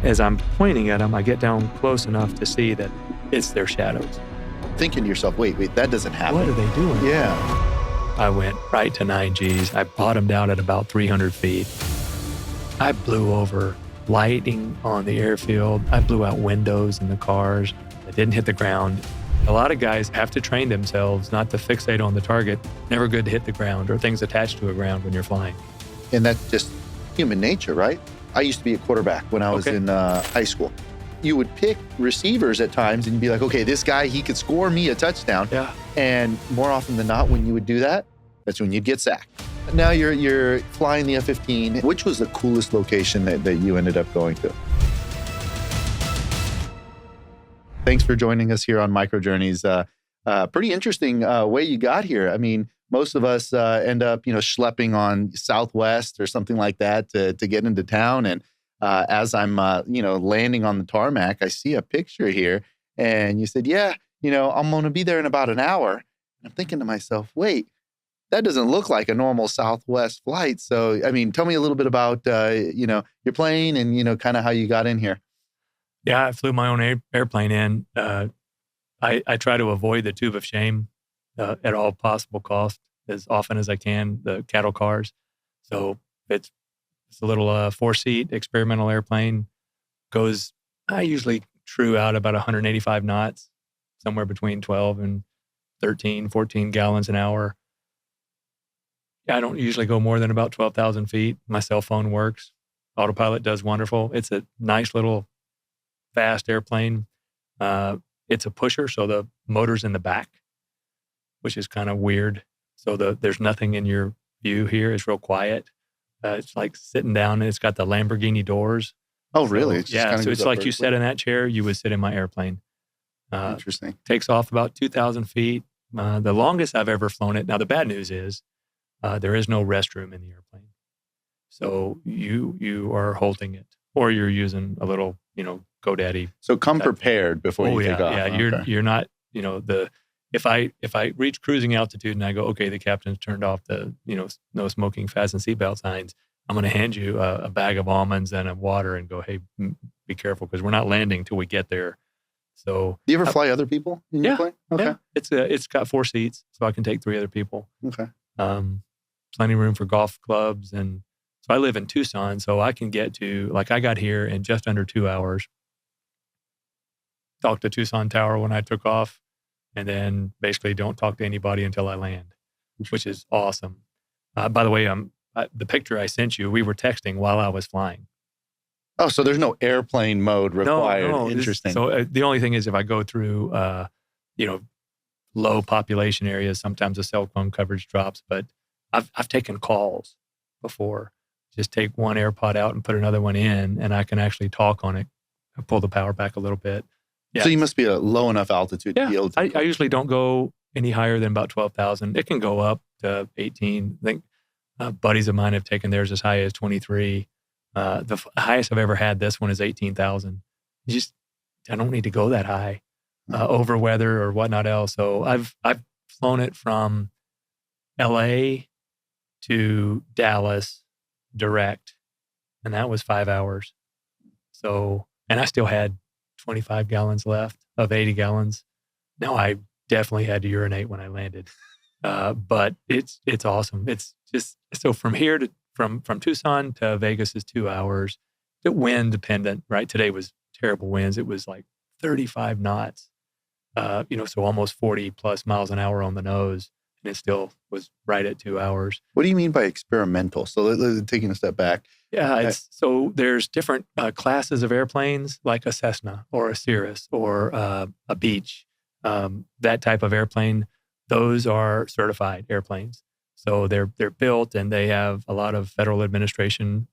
as I'm pointing at them, I get down close enough to see that it's their shadows. Thinking to yourself, wait, that doesn't happen. What are they doing? Yeah. I went right to 9Gs. I bottomed out at about 300 feet. I blew over lighting on the airfield. I blew out windows in the cars. I didn't hit the ground. A lot of guys have to train themselves not to fixate on the target. Never good to hit the ground or things attached to a ground when you're flying. And that's just human nature, right? I used to be a quarterback when I was in high school. You would pick receivers at times and you'd be like, okay, this guy, he could score me a touchdown. Yeah. And more often than not, when you would do that, that's when you'd get sacked. Now you're flying the F-15. Which was the coolest location that you ended up going to? Thanks for joining us here on Micro Journeys. Pretty interesting way you got here. I mean, most of us end up, schlepping on Southwest or something like that to get into town. And as I'm, landing on the tarmac, I see a picture here. And you said, yeah, I'm going to be there in about an hour. And I'm thinking to myself, wait, that doesn't look like a normal Southwest flight. So, I mean, tell me a little bit about, your plane and, kind of how you got in here. Yeah, I flew my own airplane in. I try to avoid the tube of shame at all possible cost as often as I can, the cattle cars. So it's a little 4-seat experimental airplane. I usually true out about 185 knots, somewhere between 12 and 13, 14 gallons an hour. I don't usually go more than about 12,000 feet. My cell phone works. Autopilot does wonderful. It's a nice little fast airplane. It's a pusher, so the motor's in the back, which is kind of weird. So there's nothing in your view here. It's real quiet. It's like sitting down, and it's got the Lamborghini doors. Oh, really? So it's like you sat in that chair, you would sit in my airplane. Interesting. Takes off about 2,000 feet. The longest I've ever flown it. Now, the bad news is there is no restroom in the airplane. So you are holding it, or you're using a little, GoDaddy. So come prepared before you take off. Yeah, you're not, if I reach cruising altitude and I go, okay, the captain's turned off the, no smoking, fasten seatbelt signs, I'm going to hand you a bag of almonds and a water and go, hey, be careful because we're not landing till we get there. So, do you ever fly other people in your plane? Okay. Yeah. It's got 4 seats, so I can take 3 other people. Okay. Plenty of room for golf clubs. And so I live in Tucson, so I can get to, I got here in just under 2 hours. Talked to Tucson Tower when I took off, and then basically don't talk to anybody until I land, which is awesome. By the way, the picture I sent you, we were texting while I was flying. Oh, so there's no airplane mode required. No. Interesting. So the only thing is if I go through, low population areas, sometimes the cell phone coverage drops, but I've taken calls before. Just take one AirPod out and put another one in, and I can actually talk on it. I pull the power back a little bit. Yeah. So you must be a low enough altitude to be able to. I usually don't go any higher than about 12,000. It can go up to 18. I think buddies of mine have taken theirs as high as 23. The highest I've ever had, this one is 18,000. I don't need to go that high over weather or whatnot else. So I've flown it from LA to Dallas direct, and that was 5 hours. So, and I still had 25 gallons left of 80 gallons. Now I definitely had to urinate when I landed. But it's awesome. It's just, so from here to, from Tucson to Vegas is 2 hours. It's wind dependent, right? Today was terrible winds. It was like 35 knots, so almost 40 plus miles an hour on the nose. And it still was right at 2 hours. What do you mean by experimental? So taking a step back. Yeah, so there's different classes of airplanes, like a Cessna or a Cirrus or a Beech, that type of airplane. Those are certified airplanes. So they're built, and they have a lot of federal administration,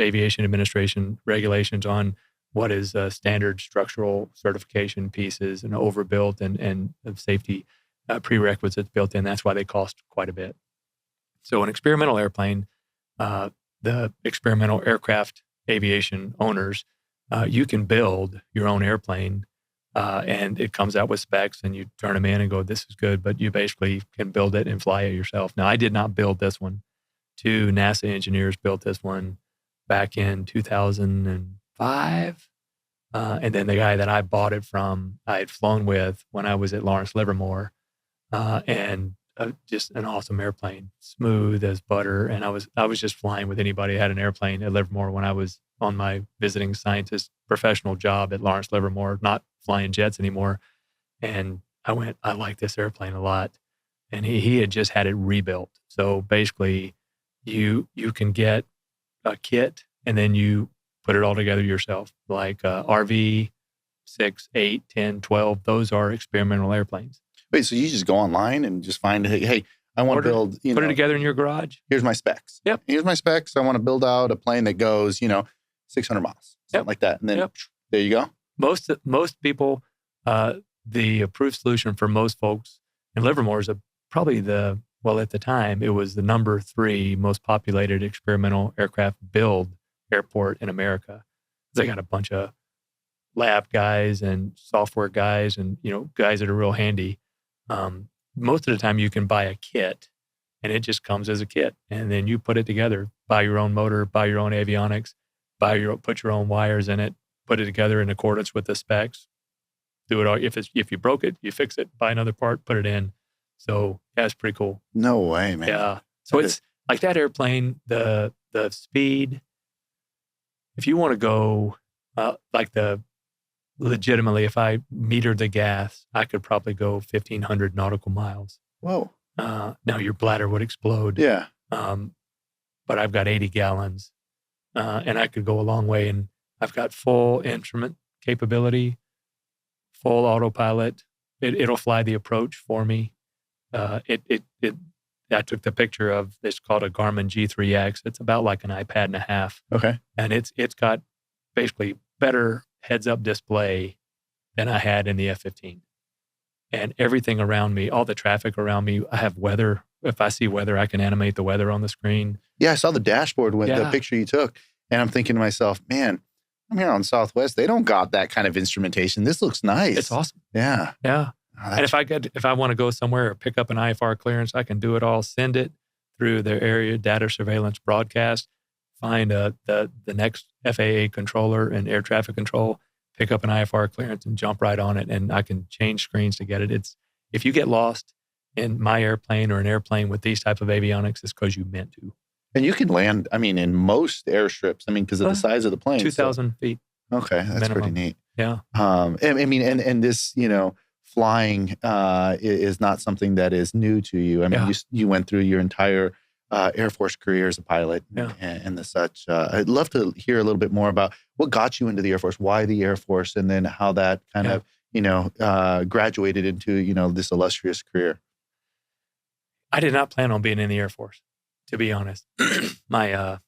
aviation administration regulations on what is standard structural certification pieces and overbuilt and safety prerequisites built in. That's why they cost quite a bit. So an experimental airplane, the experimental aircraft aviation owners, you can build your own airplane and it comes out with specs and you turn them in and go, this is good, but you basically can build it and fly it yourself. Now, I did not build this one. 2 NASA engineers built this one back in 2005. And then the guy that I bought it from, I had flown with when I was at Lawrence Livermore, and just an awesome airplane, smooth as butter. And I was just flying with anybody who had an airplane at Livermore when I was on my visiting scientist professional job at Lawrence Livermore, not flying jets anymore. And I like this airplane a lot. And he had just had it rebuilt. So basically, you can get a kit and then you put it all together yourself. Like RV 6, 8, 10, 12, those are experimental airplanes. Wait, so you just go online and just find, hey, I want to build, put it together in your garage. Here's my specs. Yep. Here's my specs. I want to build out a plane that goes, 600 miles, something like that. And then there you go. Most people, the approved solution for most folks in Livermore is probably at the time, it was the number 3 most populated experimental aircraft build airport in America. They got a bunch of lab guys and software guys and, guys that are real handy. Most of the time you can buy a kit and it just comes as a kit and then you put it together, buy your own motor, buy your own avionics, put your own wires in it, put it together in accordance with the specs, do it all. If you broke it, you fix it, buy another part, put it in. So yeah, it's pretty cool. No way, man. Yeah. So it's like that airplane, the speed, if you want to go legitimately, if I metered the gas, I could probably go 1,500 nautical miles. Whoa. Now your bladder would explode. Yeah. But I've got 80 gallons and I could go a long way. And I've got full instrument capability, full autopilot. It'll fly the approach for me. I took the picture of, it's called a Garmin G3X. It's about like an iPad and a half. Okay. And it's got basically better heads-up display than I had in the F-15. And everything around me, all the traffic around me, I have weather. If I see weather, I can animate the weather on the screen. Yeah, I saw the dashboard with the picture you took. And I'm thinking to myself, man, I'm here on Southwest. They don't got that kind of instrumentation. This looks nice. It's awesome. Yeah. Yeah. And if I want to go somewhere or pick up an IFR clearance, I can do it all, send it through their area data surveillance broadcast, find the next FAA controller and air traffic control, pick up an IFR clearance and jump right on it. And I can change screens to get it. If you get lost in my airplane or an airplane with these type of avionics, it's because you meant to. And you can land, in most airstrips, because of the size of the plane. 2,000 feet. Okay, that's minimum. pretty neat. Yeah. And this, flying is not something that is new to you. You went through your entire Air Force career as a pilot and the such. I'd love to hear a little bit more about what got you into the Air Force, why the Air Force, and then how that kind of, graduated into, this illustrious career. I did not plan on being in the Air Force, to be honest. My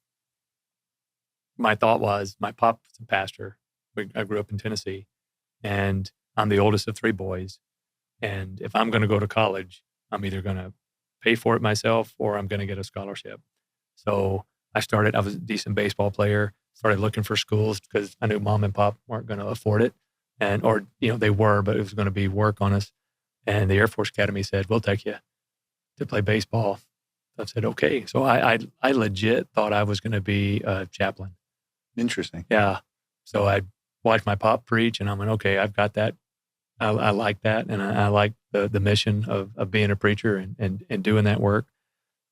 thought was, my pop was a pastor. I grew up in Tennessee, and I'm the oldest of 3 boys. And if I'm going to go to college, I'm either going to pay for it myself or I'm going to get a scholarship. So I was a decent baseball player, started looking for schools because I knew mom and pop weren't going to afford it. Or they were, but it was going to be work on us. And the Air Force Academy said, we'll take you to play baseball. I said, okay. So I legit thought I was going to be a chaplain. Interesting. Yeah. So I watched my pop preach and I went, okay, I've got that. I like that. And I like the mission of being a preacher and doing that work.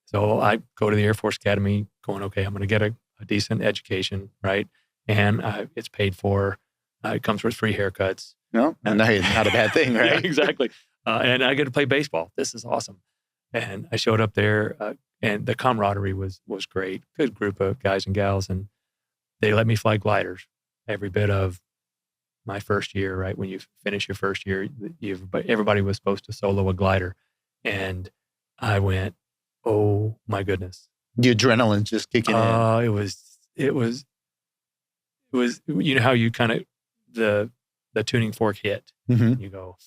So I go to the Air Force Academy going, okay, I'm going to get a decent education, right? And it's paid for. It comes with free haircuts. No, and not a bad thing, right? Yeah, exactly. And I get to play baseball. This is awesome. And I showed up there and the camaraderie was great. Good group of guys and gals. And they let me fly gliders every bit of my first year, right? When you finish your first year, everybody was supposed to solo a glider. And I went, oh my goodness. The adrenaline just kicking in. It was, how you kind of, the tuning fork hit. Mm-hmm. You go,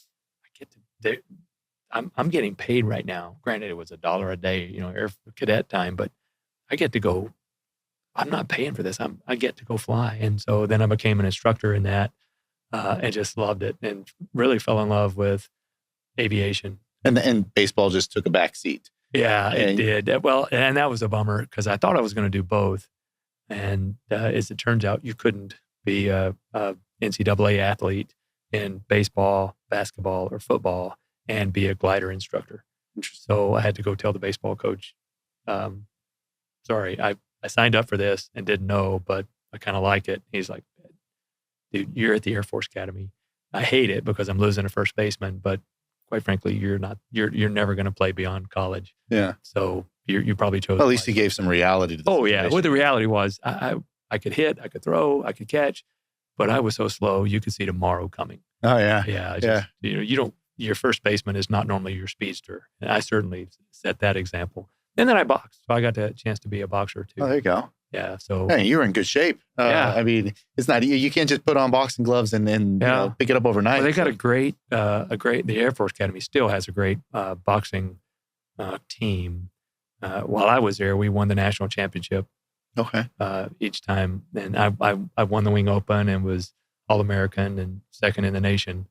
I'm getting paid right now. Granted, it was $1 a day, air cadet time, but I get to go, I'm not paying for this. I get to go fly. And so then I became an instructor in that. And just loved it and really fell in love with aviation. And baseball just took a back seat. Yeah, it did. Well, and that was a bummer because I thought I was going to do both. And as it turns out, you couldn't be a NCAA athlete in baseball, basketball, or football, and be a glider instructor. So I had to go tell the baseball coach, sorry, I signed up for this and didn't know, but I kind of like it. He's like, dude, you're at the Air Force Academy. I hate it because I'm losing a first baseman, but quite frankly, you're never going to play beyond college. Yeah. So you probably chose. Well, at least he gave some reality to the situation. Yeah. Well, the reality was I could hit, I could throw, I could catch, but I was so slow, you could see tomorrow coming. Oh, yeah. Yeah. Your first baseman is not normally your speedster. And I certainly set that example. And then I boxed. So I got the chance to be a boxer too. Oh, there you go. Yeah. So hey, you were in good shape. I mean, it's not, you can't just put on boxing gloves and pick it up overnight. Well, they got the Air Force Academy still has a great boxing team. While I was there, we won the national championship. Okay. Each time. And I won the Wing Open and was All-American and second in the nation.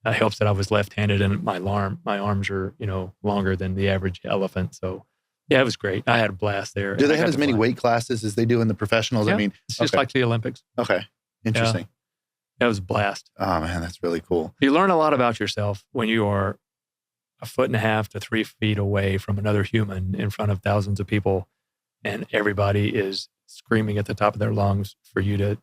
Helps that I was left-handed and my arms are, longer than the average elephant. So yeah, it was great. I had a blast there. Do they have as many weight classes as they do in the professionals? Yeah, I mean, it's just like the Olympics. Okay. Interesting. That was a blast. Oh man, that's really cool. You learn a lot about yourself when you are 1.5 to 3 feet away from another human in front of thousands of people and everybody is screaming at the top of their lungs for you to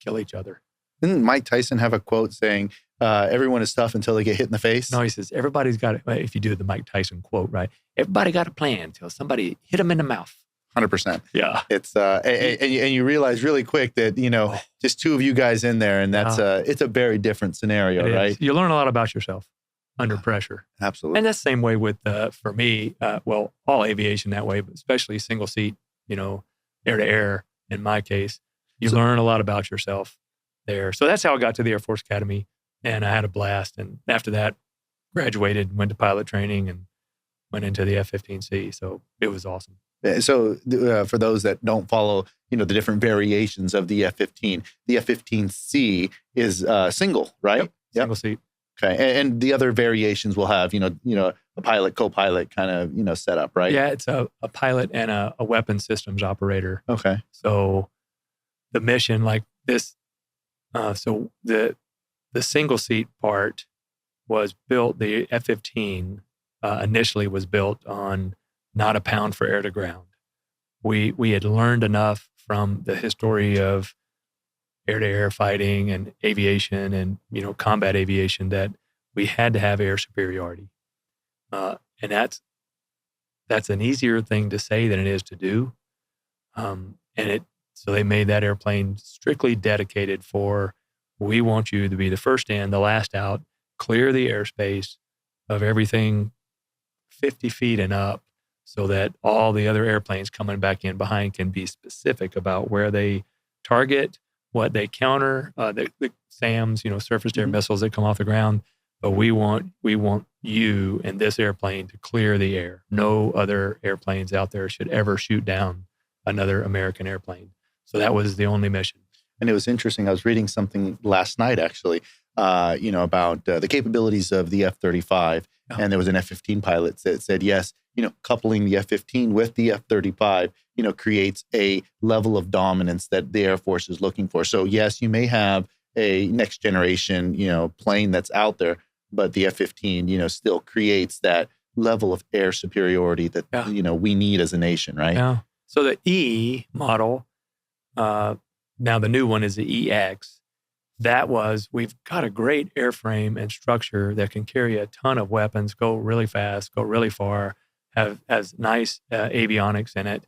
kill each other. Didn't Mike Tyson have a quote saying, everyone is tough until they get hit in the face? No, he says, everybody's got it. If you do the Mike Tyson quote, right? Everybody got a plan until somebody hit them in the mouth. 100%. Yeah. It's, and you realize really quick that, just two of you guys in there and that's, it's a very different scenario, right? You learn a lot about yourself under pressure. Absolutely. And that's the same way with, for me, all aviation that way, but especially single seat, air to air in my case, you learn a lot about yourself there. So that's how I got to the Air Force Academy and I had a blast. And after that, graduated, went to pilot training and went into the F-15C. So it was awesome. So for those that don't follow, the different variations of the F-15, the F-15C is single, right? Yep. Single seat. Okay. And the other variations will have, a pilot, co-pilot kind of, setup, right? Yeah, it's a pilot and a weapons systems operator. Okay. So the mission like this, so the single seat part was built, the F-15 initially was built on not a pound for air to ground. We had learned enough from the history of air-to-air fighting and aviation and, combat aviation that we had to have air superiority. And that's an easier thing to say than it is to do. So they made that airplane strictly dedicated for, we want you to be the first in, the last out, clear the airspace of everything 50 feet and up so that all the other airplanes coming back in behind can be specific about where they target, what they counter, the SAMs, surface to air missiles that come off the ground. But we want you and this airplane to clear the air. No other airplanes out there should ever shoot down another American airplane. So that was the only mission. And it was interesting. I was reading something last night, actually, about the capabilities of the F-35. Oh. And there was an F-15 pilot that said, yes, coupling the F-15 with the F-35, creates a level of dominance that the Air Force is looking for. So yes, you may have a next generation, plane that's out there, but the F-15, still creates that level of air superiority that, we need as a nation, right? Yeah. So the E model, now the new one is the EX. We've got a great airframe and structure that can carry a ton of weapons, go really fast, go really far, has nice avionics in it.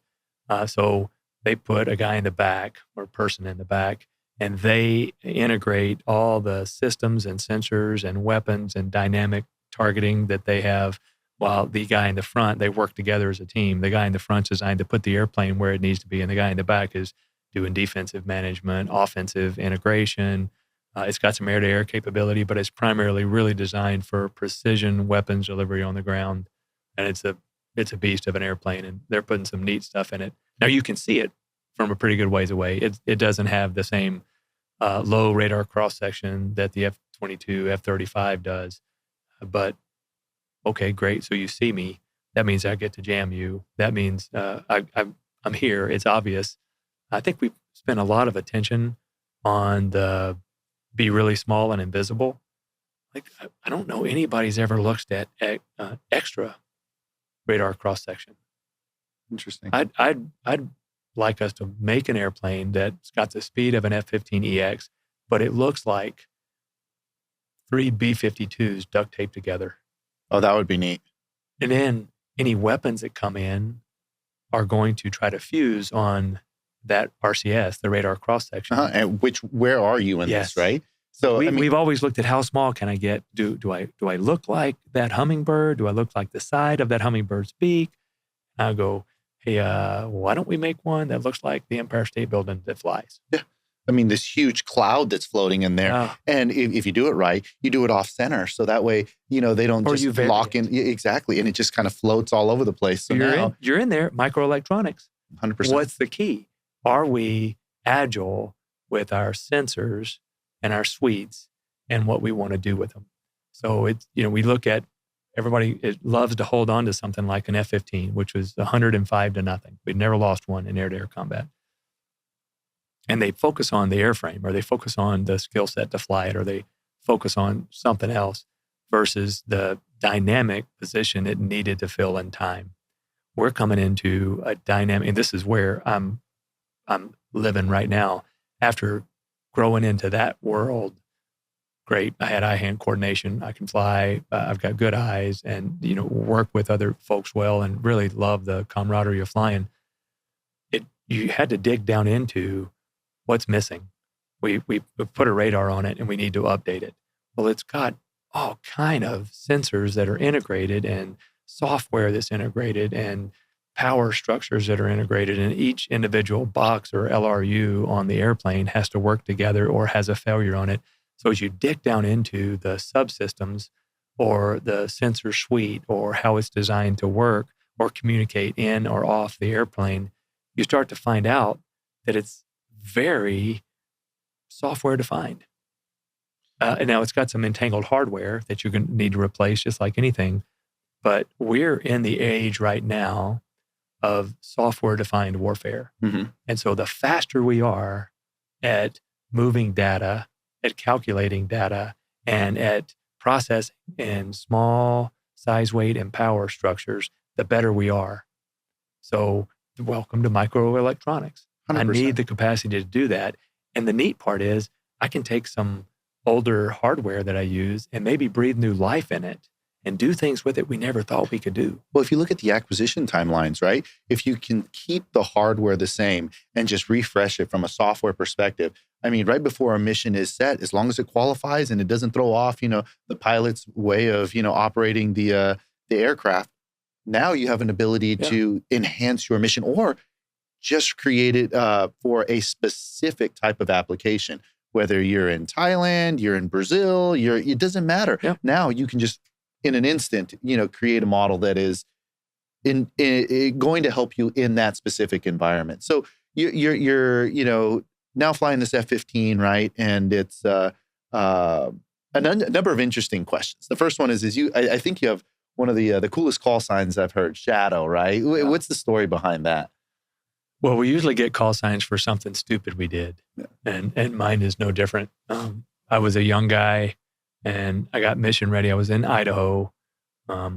So they put a guy in the back or person in the back, and they integrate all the systems and sensors and weapons and dynamic targeting that they have, while the guy in the front, they work together as a team. The guy in the front is designed to put the airplane where it needs to be, and the guy in the back is doing defensive management, offensive integration. It's got some air-to-air capability, but it's primarily really designed for precision weapons delivery on the ground. And it's a beast of an airplane, and they're putting some neat stuff in it. Now you can see it from a pretty good ways away. It doesn't have the same low radar cross-section that the F-22, F-35 does. But, okay, great. So you see me. That means I get to jam you. That means I'm here. It's obvious. I think we spent a lot of attention on the be really small and invisible. Like, I don't know anybody's ever looked at extra radar cross section. Interesting. I'd like us to make an airplane that's got the speed of an F-15EX, but it looks like 3 B-52s duct taped together. Oh, that would be neat. And then any weapons that come in are going to try to fuse on that RCS, the radar cross section. And where are you in this, right? So we've always looked at how small can I get? Do I look like that hummingbird? Do I look like the side of that hummingbird's beak? I go, hey, why don't we make one that looks like the Empire State Building that flies? Yeah. I mean, this huge cloud that's floating in there. And if you do it right, you do it off center. So that way, they don't just lock in. Exactly. And it just kind of floats all over the place. So you're in there, microelectronics. 100%. What's the key? Are we agile with our sensors and our suites and what we want to do with them? So it's, we look at everybody, it loves to hold on to something like an F-15, which was 105 to nothing. We've never lost one in air-to-air combat. And they focus on the airframe, or they focus on the skill set to fly it, or they focus on something else versus the dynamic position it needed to fill in time. We're coming into a dynamic, and this is where I'm living right now. After growing into that world, great. I had eye-hand coordination. I can fly. I've got good eyes, and work with other folks well, and really love the camaraderie of flying. You had to dig down into what's missing. We put a radar on it, and we need to update it. Well, it's got all kind of sensors that are integrated, and software that's integrated, and power structures that are integrated, and each individual box or LRU on the airplane has to work together or has a failure on it. So as you dig down into the subsystems or the sensor suite or how it's designed to work or communicate in or off the airplane, you start to find out that it's very software defined. And now it's got some entangled hardware that you're going to need to replace, just like anything. But we're in the age right now of software-defined warfare. Mm-hmm. And so the faster we are at moving data, at calculating data, and at processing in small size, weight, and power structures, the better we are. So welcome to microelectronics. 100%. I need the capacity to do that. And the neat part is I can take some older hardware that I use and maybe breathe new life in it and do things with it we never thought we could do. Well, if you look at the acquisition timelines, right? If you can keep the hardware the same and just refresh it from a software perspective, I mean, right before a mission is set, as long as it qualifies and it doesn't throw off, the pilot's way of, operating the aircraft, now you have an ability to enhance your mission or just create it for a specific type of application. Whether you're in Thailand, you're in Brazil, it doesn't matter. Yeah. Now you can just, in an instant, create a model that is in going to help you in that specific environment. So you're now flying this F-15, right? And it's a number of interesting questions. The first one is I think you have one of the coolest call signs I've heard, Shadow, right? Yeah. What's the story behind that? Well, we usually get call signs for something stupid we did, and mine is no different. I was a young guy, and I got mission ready. I was in Idaho, a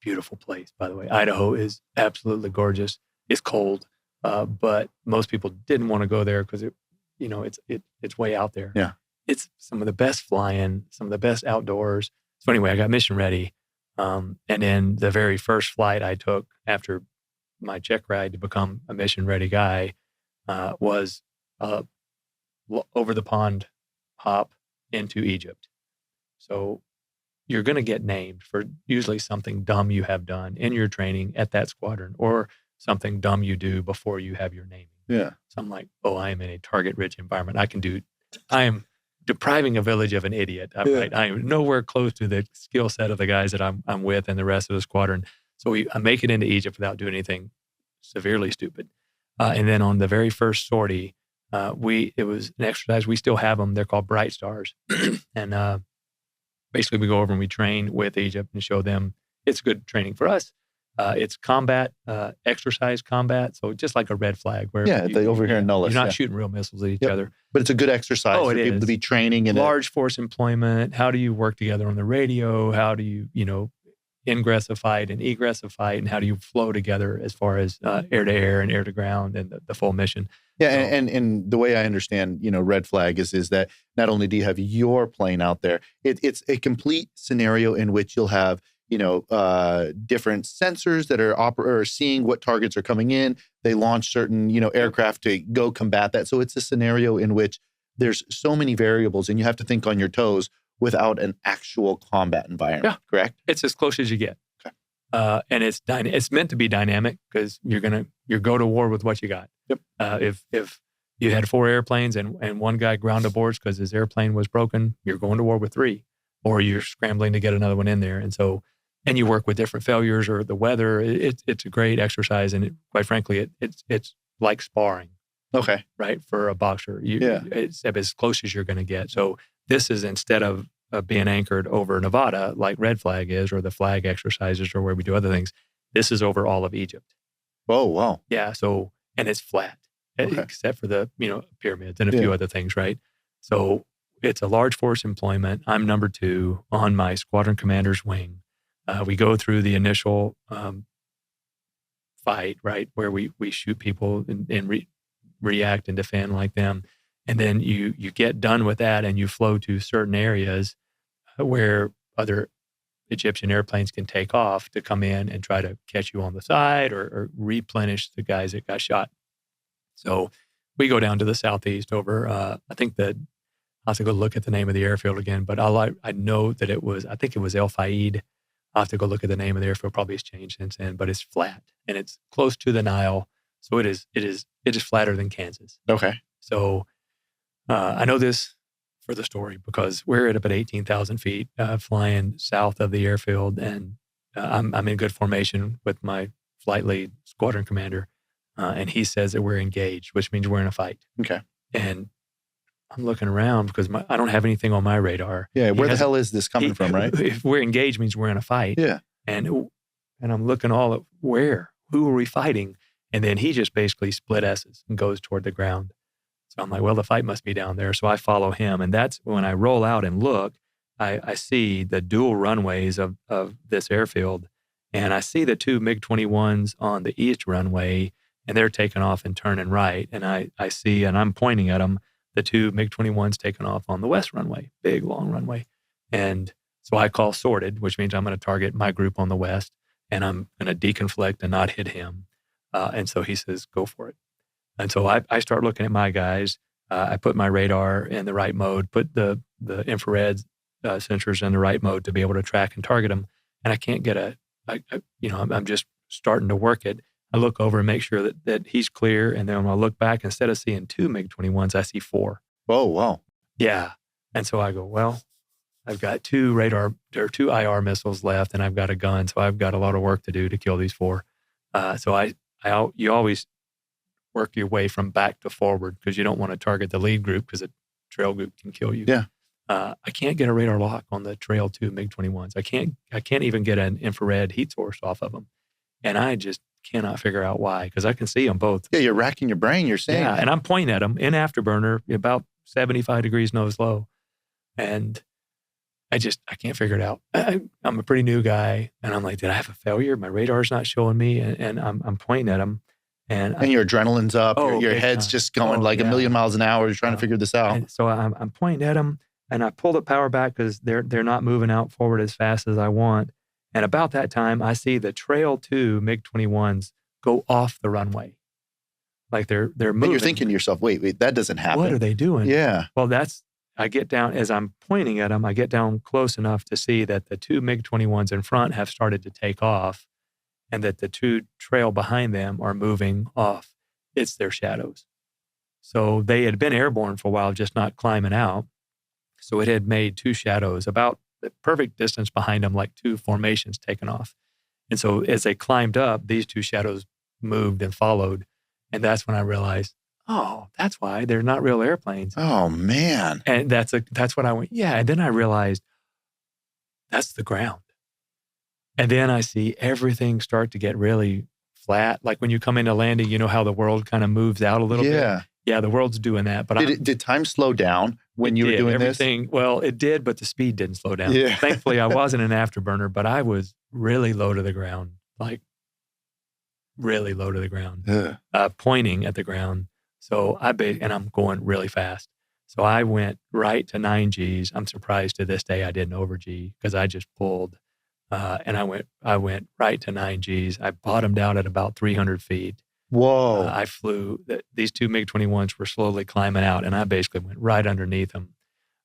beautiful place, by the way. Idaho is absolutely gorgeous. It's cold, but most people didn't want to go there because it's way out there. Yeah, it's some of the best flying, some of the best outdoors. So anyway, I got mission ready, and then the very first flight I took after my check ride to become a mission ready guy was over the pond hop into Egypt. So you're going to get named for usually something dumb you have done in your training at that squadron or something dumb you do before you have your naming. Yeah. So I'm like, I am in a target-rich environment. I am depriving a village of an idiot. I am nowhere close to the skill set of the guys that I'm with and the rest of the squadron. So I make it into Egypt without doing anything severely stupid. And then on the very first sortie, it was an exercise. We still have them. They're called Bright Stars. And basically we go over and we train with Egypt and show them it's good training for us. It's combat, exercise combat. So just like a red flag where over here in Nullis. You're not shooting real missiles at each other. But it's a good exercise for people to be training in large force employment. How do you work together on the radio? How do you, ingress a fight and egress a fight, and how do you flow together as far as air to air and air to ground and the full mission? Yeah, and the way I understand, red flag is that not only do you have your plane out there, it's a complete scenario in which you'll have different sensors that are seeing what targets are coming in. They launch certain aircraft to go combat that. So it's a scenario in which there's so many variables, and you have to think on your toes without an actual combat environment. Yeah, correct. It's as close as you get. Okay. And it's meant to be dynamic because you're go to war with what you got. Yep. If you had 4 airplanes and one guy ground aboards because his airplane was broken, you're going to war with 3, or you're scrambling to get another one in there. And you work with different failures or the weather. It's a great exercise, and quite frankly, it's like sparring. Okay. Right, for a boxer, it's as close as you're going to get. So this is instead of being anchored over Nevada like Red Flag is, or the flag exercises, or where we do other things. This is over all of Egypt. Oh, wow. Yeah. So, and it's flat, except for the pyramids and a few other things, right? So it's a large force employment. I'm number 2 on my squadron commander's wing. We go through the initial fight, right, where we shoot people and react and defend like them. And then you get done with that and you flow to certain areas where other Egyptian airplanes can take off to come in and try to catch you on the side or replenish the guys that got shot. So we go down to the southeast over, I'll have to go look at the name of the airfield again, but I know that I think it was El Fayed. I'll have to go look at the name of the airfield. Probably it's changed since then, but it's flat and it's close to the Nile. So it is flatter than Kansas. Okay. So I know this for the story because we're at about 18,000 feet flying south of the airfield, and I'm in good formation with my flight lead squadron commander, and he says that we're engaged, which means we're in a fight. Okay. And I'm looking around because I don't have anything on my radar. Yeah, where the hell is this coming from, right? If we're engaged means we're in a fight. Yeah. And I'm looking all at who are we fighting? And then he just basically split S's and goes toward the ground. So I'm like, well, the fight must be down there. So I follow him. And that's when I roll out and look, I see the dual runways of this airfield. And I see the 2 MiG-21s on the east runway, and they're taking off and turning right. And I see, and I'm pointing at them, the 2 MiG-21s taking off on the west runway, big, long runway. And so I call sorted, which means I'm going to target my group on the west, and I'm going to deconflict and not hit him. And so he says, go for it. And so I start looking at my guys. I put my radar in the right mode, put the infrared sensors in the right mode to be able to track and target them. And I can't get I'm just starting to work it. I look over and make sure that he's clear. And then when I look back, instead of seeing 2 MiG-21s, I see 4. Oh, wow. Yeah. And so I go, well, I've got 2 IR missiles left, and I've got a gun. So I've got a lot of work to do to kill these 4. So you always work your way from back to forward because you don't want to target the lead group because a trail group can kill you. Yeah. I can't get a radar lock on the trail 2 MiG-21s. I can't even get an infrared heat source off of them. And I just cannot figure out why, because I can see them both. Yeah, you're racking your brain, you're saying. Yeah, and I'm pointing at them in afterburner, about 75 degrees nose low. And I can't figure it out. I'm a pretty new guy, and I'm like, did I have a failure? My radar's not showing me, and I'm pointing at them. And your adrenaline's up, your head's just going a million miles an hour. You're trying to figure this out. And so I'm pointing at them, and I pull the power back because they're not moving out forward as fast as I want. And about that time, I see the trail 2 MiG-21s go off the runway. Like they're moving. And you're thinking to yourself, wait, that doesn't happen. What are they doing? Yeah. Well, I get down, as I'm pointing at them, I get down close enough to see that the 2 MiG-21s in front have started to take off, and that the 2 trail behind them are moving off. It's their shadows. So they had been airborne for a while, just not climbing out. So it had made 2 shadows about the perfect distance behind them, like 2 formations taken off. And so as they climbed up, these 2 shadows moved and followed. And that's when I realized, oh, that's why they're not real airplanes. Oh, man. And that's what I went, yeah. And then I realized that's the ground. And then I see everything start to get really flat. Like when you come into landing, you know how the world kind of moves out a little bit? Yeah, the world's doing that. But did time slow down when you were doing this? Well, it did, but the speed didn't slow down. Yeah. Thankfully, I wasn't an afterburner, but I was really low to the ground, like really low to the ground, pointing at the ground. So and I'm going really fast. So I went right to 9 Gs. I'm surprised to this day I didn't over G because I just pulled. And I went right to 9 Gs. I bottomed out at about 300 feet. Whoa. I flew. These two MiG-21s were slowly climbing out, and I basically went right underneath them.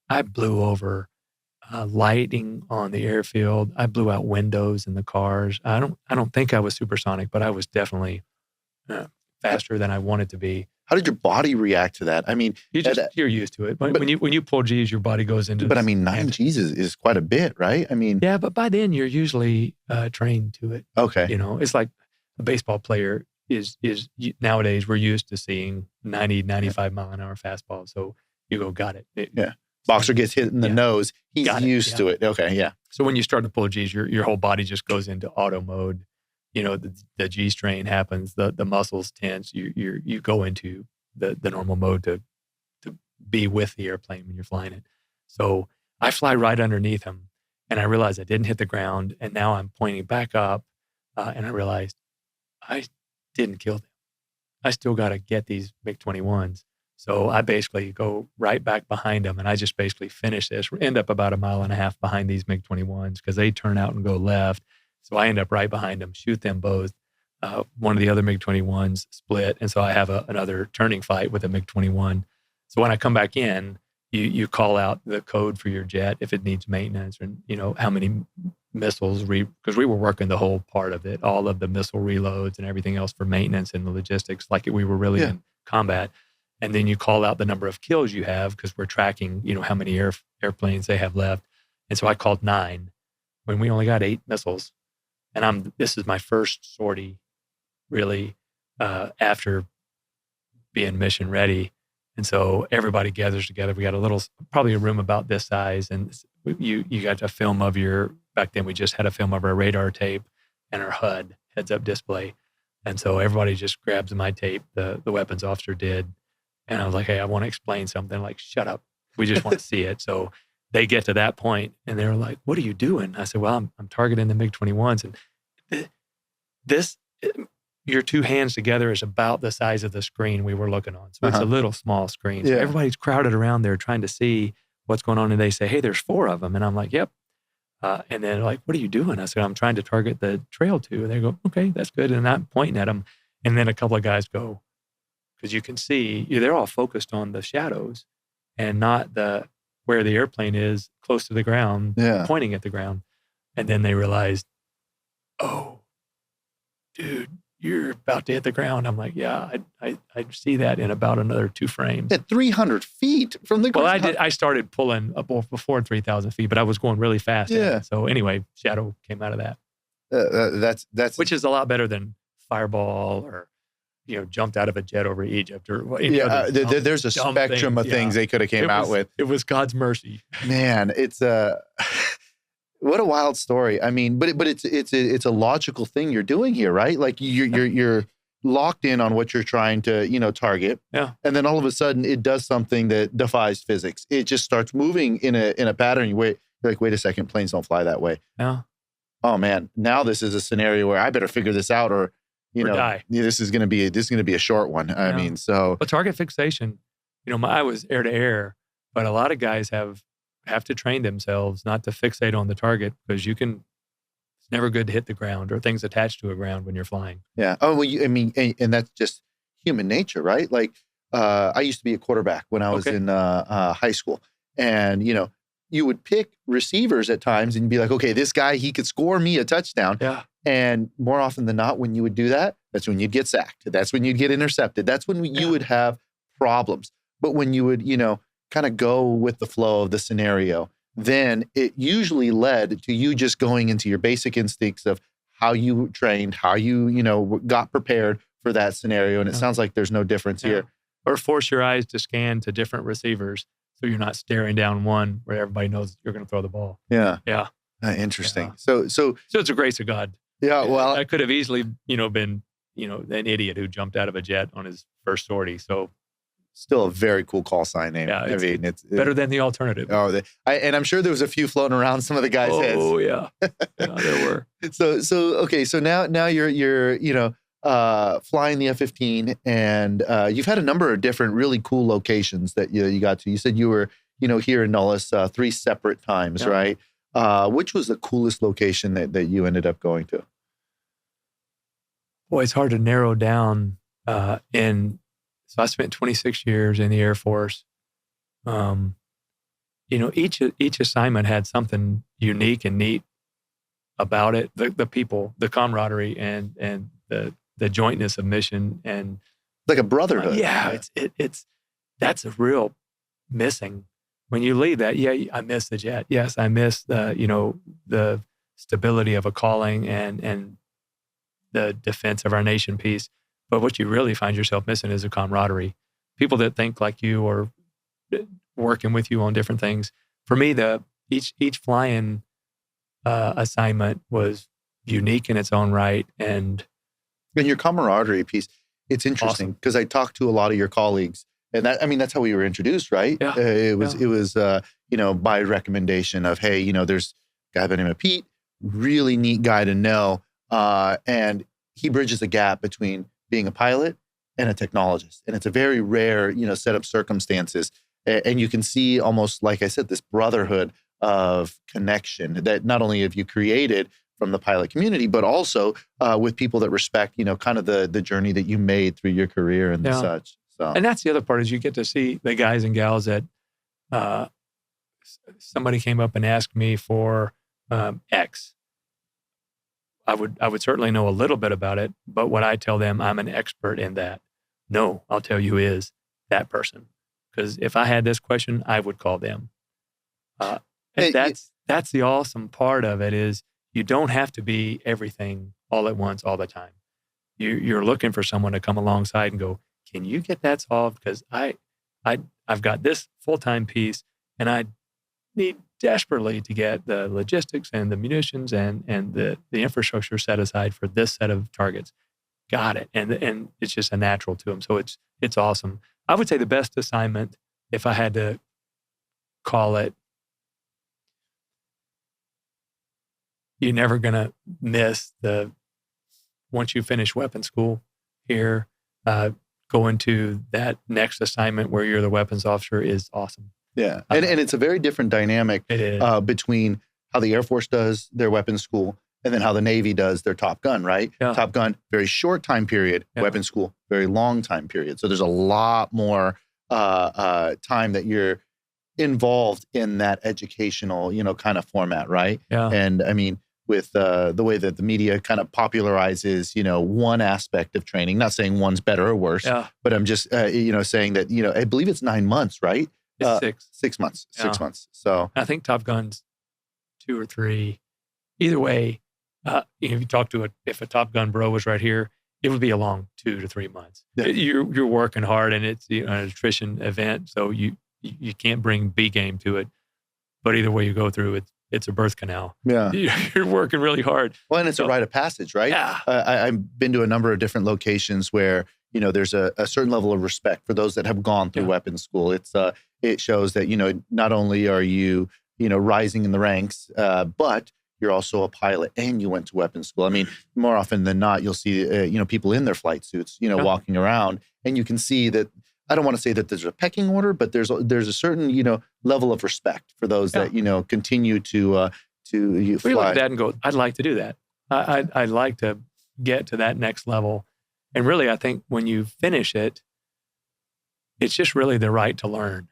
I blew over lighting on the airfield. I blew out windows in the cars. I don't think I was supersonic, but I was definitely faster than I wanted to be. How did your body react to that? I mean, you're used to it. But when you pull Gs, your body goes into. But I mean, 9 Gs is quite a bit, right? I mean, yeah, but by then you're usually trained to it. Okay, it's like a baseball player is nowadays. We're used to seeing 90, 95 mile an hour fastball. So you go, got it. Yeah, boxer gets hit in the nose. He's used to it. Okay, yeah. So when you start to pull Gs, your whole body just goes into auto mode. The G strain happens, the muscles tense, you go into the normal mode to be with the airplane when you're flying it. So I fly right underneath him, and I realized I didn't hit the ground, and now I'm pointing back up, and I realized I didn't kill them. I still got to get these MiG-21s. So I basically go right back behind them, and I just basically finish this, end up about 1.5 miles behind these MiG-21s because they turn out and go left. So I end up right behind them, shoot them both. One of the other MiG-21s split, and so I have another turning fight with a MiG-21. So when I come back in, you call out the code for your jet if it needs maintenance, and how many missiles, because we were working the whole part of it, all of the missile reloads and everything else for maintenance and the logistics, like we were really in combat. And then you call out the number of kills you have because we're tracking, how many airplanes they have left. And so I called 9 when we only got 8 missiles. And this is my first sortie, really, after being mission ready. And so everybody gathers together. We got probably a room about this size, and you got a film of back then we just had a film of our radar tape and our HUD, heads-up display. And so everybody just grabs my tape, the weapons officer did. And I was like, hey, I want to explain something. Like, shut up. We just want to see it. So they get to that point, and they're like, what are you doing? I said, well, I'm targeting the MiG-21s. And your two hands together is about the size of the screen we were looking on. So it's a little small screen. So everybody's crowded around there trying to see what's going on. And they say, hey, there's 4 of them. And I'm like, yep. And then they're like, what are you doing? I said, I'm trying to target the trail 2. And they go, okay, that's good. And I'm pointing at them. And then a couple of guys go, because you can see, they're all focused on the shadows and not where the airplane is close to the ground, pointing at the ground. And then they realized, oh, dude, you're about to hit the ground. I'm like, yeah, I see that in about another 2 frames. At 300 feet from the ground? Well, I started pulling before 3,000 feet, but I was going really fast. Yeah. So anyway, shadow came out of that. That's which is a lot better than fireball or jumped out of a jet over Egypt or there's a spectrum of things they could have came out with. It was God's mercy. Man, it's what a wild story. I mean, but it's a logical thing you're doing here, right? Like you're locked in on what you're trying to target. Yeah. And then all of a sudden it does something that defies physics. It just starts moving in a pattern. You're like, wait a second, planes don't fly that way. Yeah. Oh man, now this is a scenario where I better figure this out or die. This is going to be a short one. I mean, so. But target fixation, I was air to air, but a lot of guys have to train themselves not to fixate on the target because it's never good to hit the ground or things attached to a ground when you're flying. Yeah. Oh, well, and that's just human nature, right? Like, I used to be a quarterback when I was in high school, and you would pick receivers at times and be like, okay, this guy, he could score me a touchdown. Yeah. And more often than not, when you would do that, that's when you'd get sacked. That's when you'd get intercepted. That's when you would have problems. But when you would, kind of go with the flow of the scenario, then it usually led to you just going into your basic instincts of how you trained, how you, got prepared for that scenario. And it sounds like there's no difference here. Or force your eyes to scan to different receivers so you're not staring down one where everybody knows you're going to throw the ball. Yeah. Yeah. Interesting. Yeah. So So it's a grace of God. yeah. Well, I could have easily, been, an idiot who jumped out of a jet on his first sortie. So still a very cool call sign name. yeah, I mean, it's better than the alternative. Oh, and I'm sure there was a few floating around some of the guys' heads. Oh yeah, there were. So okay. So now you're flying the F-15, and you've had a number of different really cool locations that you got to. You said you were here in Dulles 3 separate times, right? Which was the coolest location that you ended up going to? Boy, it's hard to narrow down. So I spent 26 years in the Air Force. Each assignment had something unique and neat about it. The people, the camaraderie, and the jointness of mission, and like a brotherhood. It's that's a real missing. When you leave that, I miss the jet. Yes, I miss the stability of a calling and the defense of our nation piece. But what you really find yourself missing is a camaraderie. People that think like you or working with you on different things. For me, each flying assignment was unique in its own right. And your camaraderie piece, it's interesting because I talked to a lot of your colleagues, and that's how we were introduced, right? Yeah. It was by recommendation of, hey, there's a guy by the name of Pete, really neat guy to know, and he bridges the gap between being a pilot and a technologist. And it's a very rare, set of circumstances. And you can see almost, like I said, this brotherhood of connection that not only have you created from the pilot community, but also with people that respect, kind of the journey that you made through your career and such. So, and that's the other part is you get to see the guys and gals that somebody came up and asked me for X. I would certainly know a little bit about it, but what I tell them, I'm an expert in that. No, I'll tell you is that person. Because if I had this question, I would call them. And that's the awesome part of it is you don't have to be everything all at once, all the time. You're looking for someone to come alongside and go, can you get that solved? Because I've got this full-time piece and I need desperately to get the logistics and the munitions and the infrastructure set aside for this set of targets. Got it. And it's just a natural to them. So it's awesome. I would say the best assignment, if I had to call it, you're never going to miss once you finish weapons school here, going to that next assignment where you're the weapons officer is awesome. Yeah. And it's a very different dynamic between how the Air Force does their weapons school and then how the Navy does their Top Gun, right? Yeah. Top Gun, very short time period. Yeah. Weapons school, very long time period. So there's a lot more time that you're involved in that educational, kind of format, right? Yeah. And I mean, with the way that the media kind of popularizes, one aspect of training, not saying one's better or worse, but I'm just, saying that, I believe it's 9 months, right? It's 6. 6 months. Yeah. 6 months. So I think Top Gun's 2 or 3. Either way, if you talk to if a Top Gun bro was right here, it would be a long 2 to 3 months. Yeah. You're working hard, and it's an attrition event, so you can't bring B game to it. But either way you go through, it's a birth canal. Yeah, you're working really hard. Well, and it's a rite of passage, right? Yeah, I've been to a number of different locations where there's a certain level of respect for those that have gone through weapons school. It shows that not only are you rising in the ranks, but you're also a pilot and you went to weapons school. I mean, more often than not, you'll see, people in their flight suits, walking around, and you can see that. I don't want to say that there's a pecking order, but there's a certain, level of respect for those that, continue to fly. We look at that and go, I'd like to do that. I'd like to get to that next level. And really, I think when you finish it, it's just really the right to learn.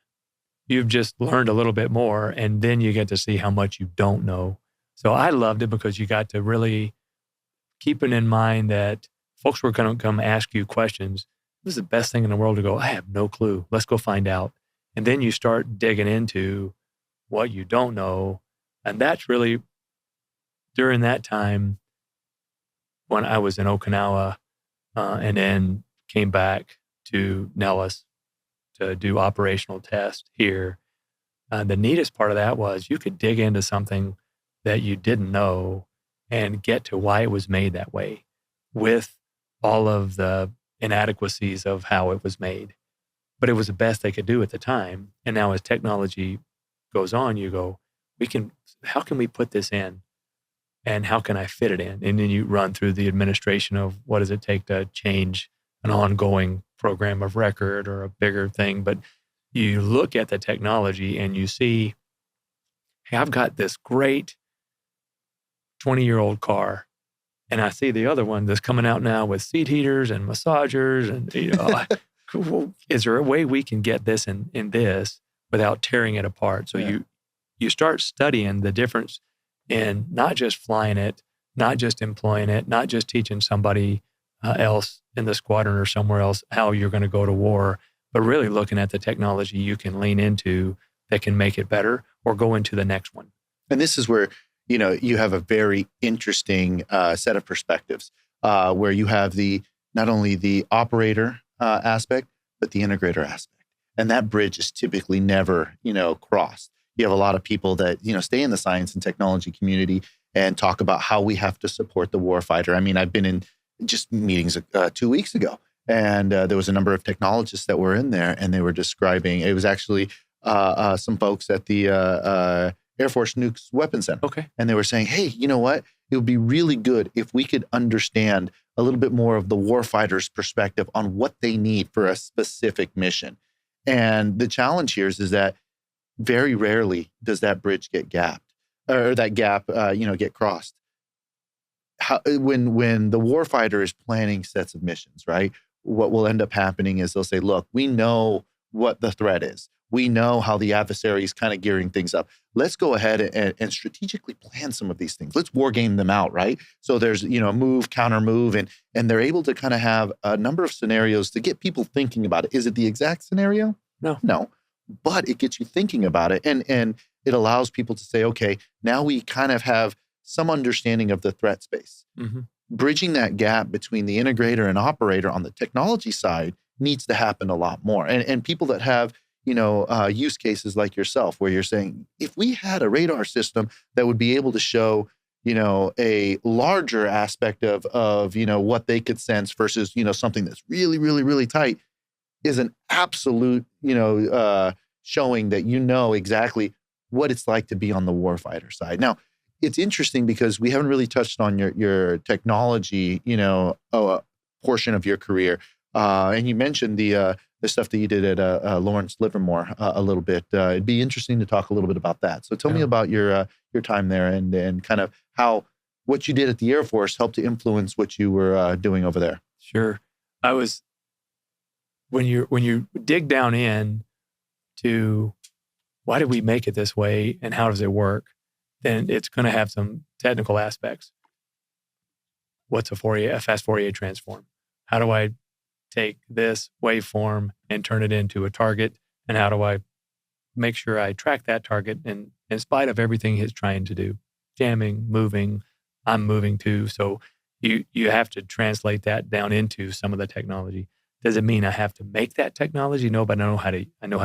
You've just learned a little bit more, and then you get to see how much you don't know. So I loved it because you got to really keep it in mind that folks were going to come ask you questions. This is the best thing in the world to go, I have no clue. Let's go find out. And then you start digging into what you don't know. And that's really during that time when I was in Okinawa and then came back to Nellis to do operational tests here. The neatest part of that was you could dig into something that you didn't know and get to why it was made that way with all of the inadequacies of how it was made. But it was the best they could do at the time. And now as technology goes on, you go, how can we put this in? And how can I fit it in? And then you run through the administration of what does it take to change an ongoing program of record or a bigger thing. But you look at the technology and you see, hey, I've got this great 20-year-old car. And I see the other one that's coming out now with seat heaters and massagers. And is there a way we can get this in this without tearing it apart? So you start studying the difference in not just flying it, not just employing it, not just teaching somebody else in the squadron or somewhere else how you're going to go to war, but really looking at the technology you can lean into that can make it better or go into the next one. And this is where, you have a very interesting set of perspectives where you have not only the operator aspect, but the integrator aspect. And that bridge is typically never, crossed. You have a lot of people that, stay in the science and technology community and talk about how we have to support the warfighter. I mean, I've been in just meetings 2 weeks ago, and there was a number of technologists that were in there, and they were describing, it was actually some folks at the Air Force Nukes Weapons Center. Okay. And they were saying, hey, you know what? It would be really good if we could understand a little bit more of the warfighter's perspective on what they need for a specific mission. And the challenge here is that very rarely does that bridge get gapped or that gap, get crossed. When the warfighter is planning sets of missions, right? What will end up happening is they'll say, look, we know what the threat is. We know how the adversary is kind of gearing things up. Let's go ahead and strategically plan some of these things. Let's war game them out, right? So there's, move, counter move, and they're able to kind of have a number of scenarios to get people thinking about it. Is it the exact scenario? No. But it gets you thinking about it. And it allows people to say, okay, now we kind of have some understanding of the threat space. Mm-hmm. Bridging that gap between the integrator and operator on the technology side needs to happen a lot more. And people that have, use cases like yourself, where you're saying, if we had a radar system that would be able to show, a larger aspect of what they could sense versus, something that's really, really, really tight, is an absolute, showing that exactly what it's like to be on the warfighter side. Now, it's interesting because we haven't really touched on your technology, portion of your career. And you mentioned the stuff that you did at Lawrence Livermore a little bit. It'd be interesting to talk a little bit about that. So tell me about your time there and kind of how what you did at the Air Force helped to influence what you were doing over there. Sure. When you dig down in to why did we make it this way and how does it work, then it's going to have some technical aspects. What's a fast Fourier transform? How do I take this waveform and turn it into a target? And how do I make sure I track that target in spite of everything it's trying to do? Jamming, moving, I'm moving too. So you have to translate that down into some of the technology. Does it mean I have to make that technology? No, but I know how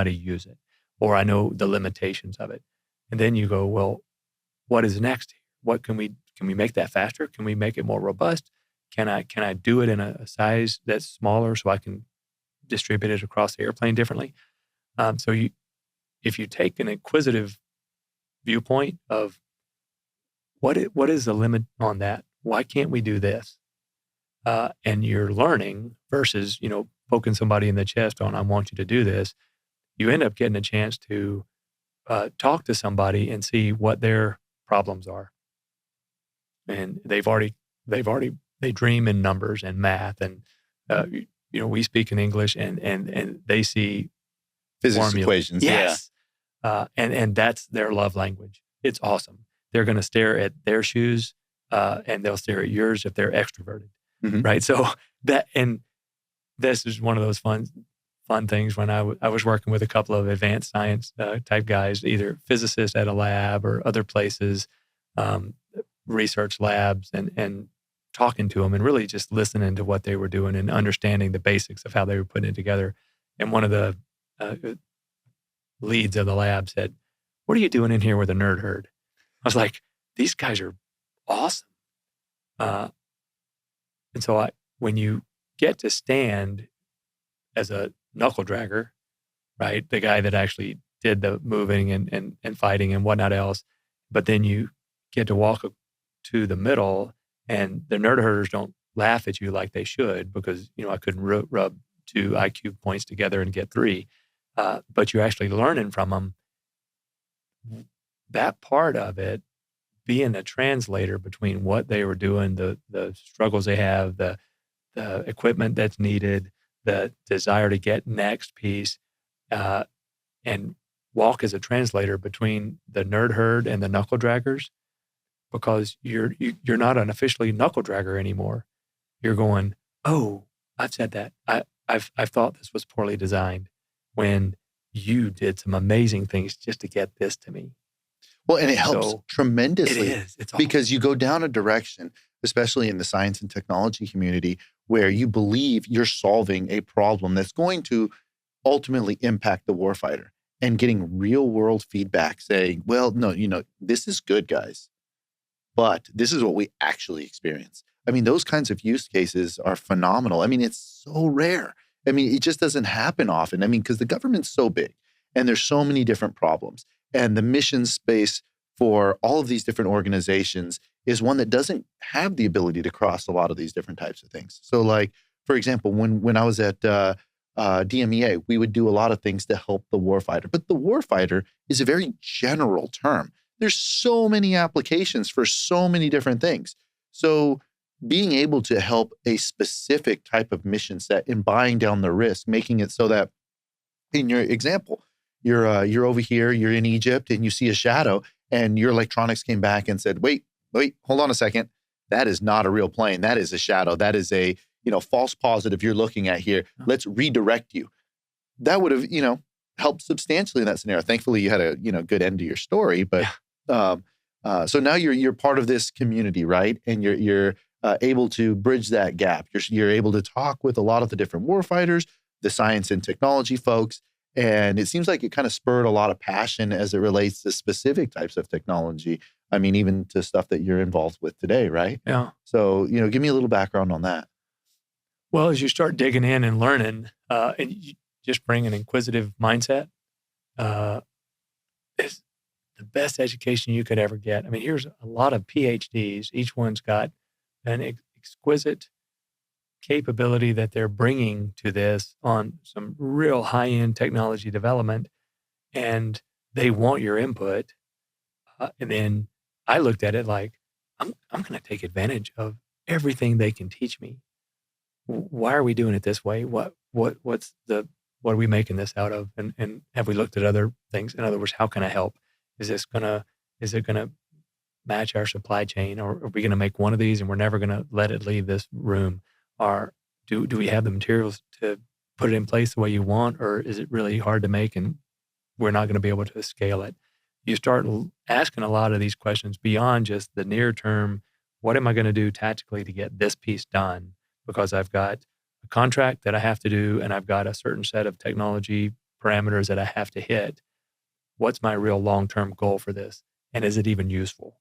to use it, or I know the limitations of it. And then you go, well, what is next? What can we make that faster? Can we make it more robust? Can I do it in a size that's smaller so I can distribute it across the airplane differently? If you take an inquisitive viewpoint of what is the limit on that? Why can't we do this? And you're learning versus, poking somebody in the chest on, I want you to do this. You end up getting a chance to talk to somebody and see what their problems are. And they dream in numbers and math, and we speak in English, and they see physics formulas. Equations. Yes, and that's their love language. It's awesome. They're going to stare at their shoes, and they'll stare at yours if they're extroverted, right? So this is one of those fun things when I was working with a couple of advanced science type guys, either physicists at a lab or other places, research labs, and talking to them and really just listening to what they were doing and understanding the basics of how they were putting it together. And one of the leads of the lab said, "What are you doing in here with a nerd herd?" I was like, these guys are awesome. And so when you get to stand as a knuckle dragger, right, the guy that actually did the moving and fighting and whatnot else, but then you get to walk to the middle, and the nerd herders don't laugh at you like they should, because I couldn't rub 2 IQ points together and get 3, but you're actually learning from them. That part of it, being a translator between what they were doing, the struggles they have, the equipment that's needed, the desire to get next piece, and walk as a translator between the nerd herd and the knuckle draggers, because you're not an officially knuckle dragger anymore. You're going, oh, I've said that. I've thought this was poorly designed, when you did some amazing things just to get this to me. Well, and it helps tremendously. It is. It's because you go down a direction, especially in the science and technology community, where you believe you're solving a problem that's going to ultimately impact the warfighter, and getting real world feedback saying, well, no, this is good, guys, but this is what we actually experience. I mean, those kinds of use cases are phenomenal. I mean, it's so rare. I mean, it just doesn't happen often. I mean, because the government's so big and there's so many different problems. And the mission space for all of these different organizations is one that doesn't have the ability to cross a lot of these different types of things. So like, for example, when I was at DMEA, we would do a lot of things to help the warfighter. But the warfighter is a very general term. There's so many applications for so many different things. So being able to help a specific type of mission set in buying down the risk, making it so that, in your example, you're over here, you're in Egypt, and you see a shadow, and your electronics came back and said, wait, hold on a second. That is not a real plane. That is a shadow. That is a false positive you're looking at here. Let's redirect you. That would have, helped substantially in that scenario. Thankfully, you had a, good end to your story. But so now you're part of this community, right? And you're able to bridge that gap. You're able to talk with a lot of the different warfighters, the science and technology folks. And it seems like it kind of spurred a lot of passion as it relates to specific types of technology. I mean, even to stuff that you're involved with today, right? Yeah. So, give me a little background on that. Well, as you start digging in and learning, and you just bring an inquisitive mindset, it's the best education you could ever get. I mean, here's a lot of PhDs. Each one's got an exquisite capability that they're bringing to this on some real high-end technology development, and they want your input. And then I looked at it like, I'm going to take advantage of everything they can teach me. Why are we doing it this way? What are we making this out of? And have we looked at other things? In other words, how can I help? Is it gonna match our supply chain, or are we gonna make one of these and we're never gonna let it leave this room? Or do we have the materials to put it in place the way you want, or is it really hard to make and we're not gonna be able to scale it? You start asking a lot of these questions beyond just the near term. What am I gonna do tactically to get this piece done? Because I've got a contract that I have to do, and I've got a certain set of technology parameters that I have to hit. What's my real long-term goal for this? And is it even useful?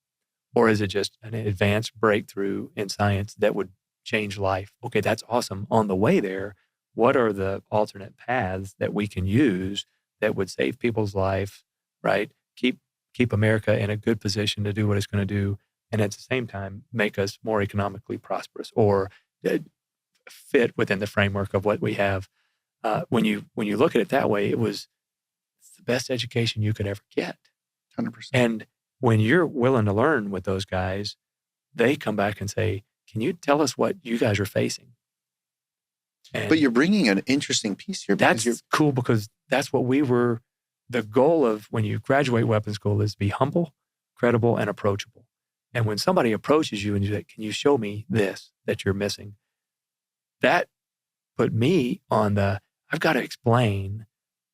Or is it just an advanced breakthrough in science that would change life? Okay, that's awesome. On the way there, what are the alternate paths that we can use that would save people's life, right? Keep America in a good position to do what it's going to do, and at the same time, make us more economically prosperous, or fit within the framework of what we have. When you look at it that way, it's the best education you could ever get. 100%. And when you're willing to learn with those guys, they come back and say, can you tell us what you guys are facing? But you're bringing an interesting piece here. That's cool, because that's what the goal of when you graduate weapons school is to be humble, credible, and approachable. And when somebody approaches you and you say, can you show me this that you're missing? That put me on I've got to explain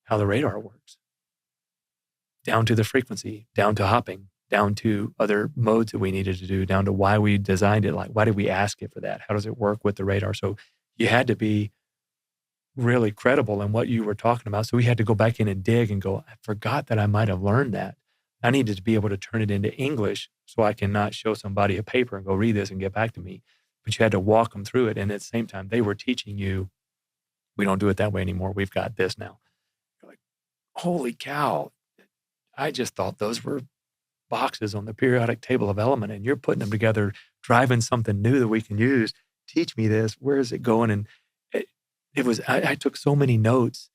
how the radar works. Down to the frequency, down to hopping, down to other modes that we needed to do, down to why we designed it. Like, why did we ask it for that? How does it work with the radar? So you had to be really credible in what you were talking about. So we had to go back in and dig and go, I forgot that I might have learned that. I needed to be able to turn it into English so I can not show somebody a paper and go read this and get back to me. But you had to walk them through it. And at the same time, they were teaching you, we don't do it that way anymore. We've got this now. You're like, holy cow. I just thought those were boxes on the periodic table of element, and you're putting them together, driving something new that we can use. Teach me this. Where is it going? And it was, I took so many notes.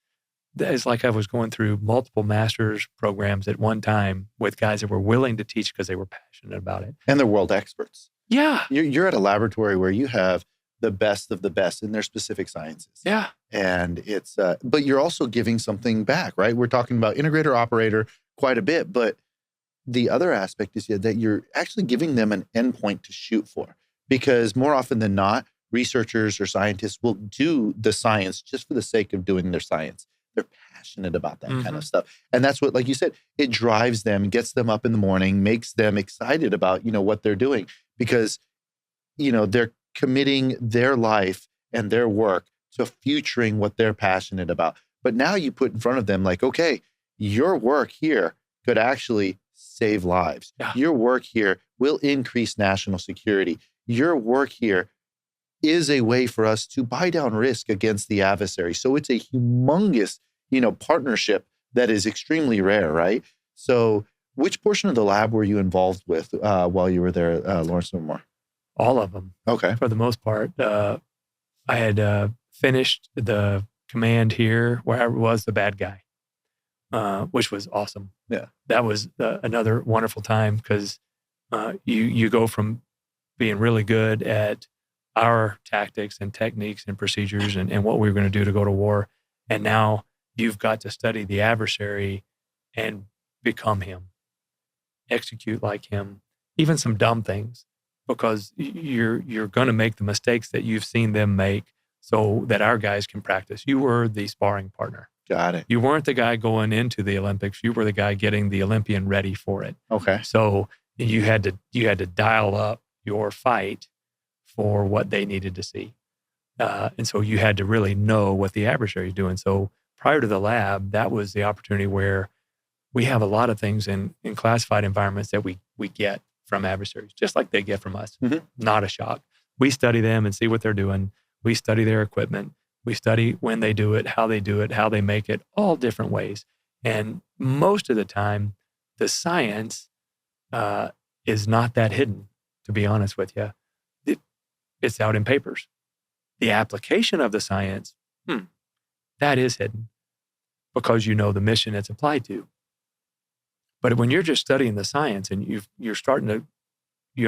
It's like I was going through multiple master's programs at one time with guys that were willing to teach because they were passionate about it. And they're world experts. Yeah. You're at a laboratory where you have the best of the best in their specific sciences. Yeah. And it's, but you're also giving something back, right? We're talking about integrator operator quite a bit, but the other aspect is that you're actually giving them an endpoint to shoot for, because more often than not, researchers or scientists will do the science just for the sake of doing their science. They're passionate about that kind of stuff. And that's what, like you said, it drives them, gets them up in the morning, makes them excited about, what they're doing, because, they're committing their life and their work to futuring what they're passionate about. But now you put in front of them like, okay, your work here could actually save lives. Yeah. Your work here will increase national security. Your work here is a way for us to buy down risk against the adversary. So it's a humongous, partnership that is extremely rare, right? So which portion of the lab were you involved with while you were there, Lawrence Livermore? All of them. Okay. For the most part. I had finished the command here where I was the bad guy, which was awesome. Yeah. That was another wonderful time because you go from being really good at our tactics and techniques and procedures and what we were going to do to go to war. And now you've got to study the adversary and become him, execute like him, even some dumb things, because you're going to make the mistakes that you've seen them make so that our guys can practice. You were the sparring partner. Got it. You weren't the guy going into the Olympics. You were the guy getting the Olympian ready for it. Okay. So you had to dial up your fight for what they needed to see. And so you had to really know what the adversary is doing. So prior to the lab, that was the opportunity where we have a lot of things in classified environments that we get from adversaries, just like they get from us. Mm-hmm. Not a shock. We study them and see what they're doing. We study their equipment. We study when they do it, how they make it, all different ways. And most of the time, the science is not that hidden, to be honest with you. It's out in papers. The application of the science, that is hidden because you know the mission it's applied to. But when you're just studying the science and you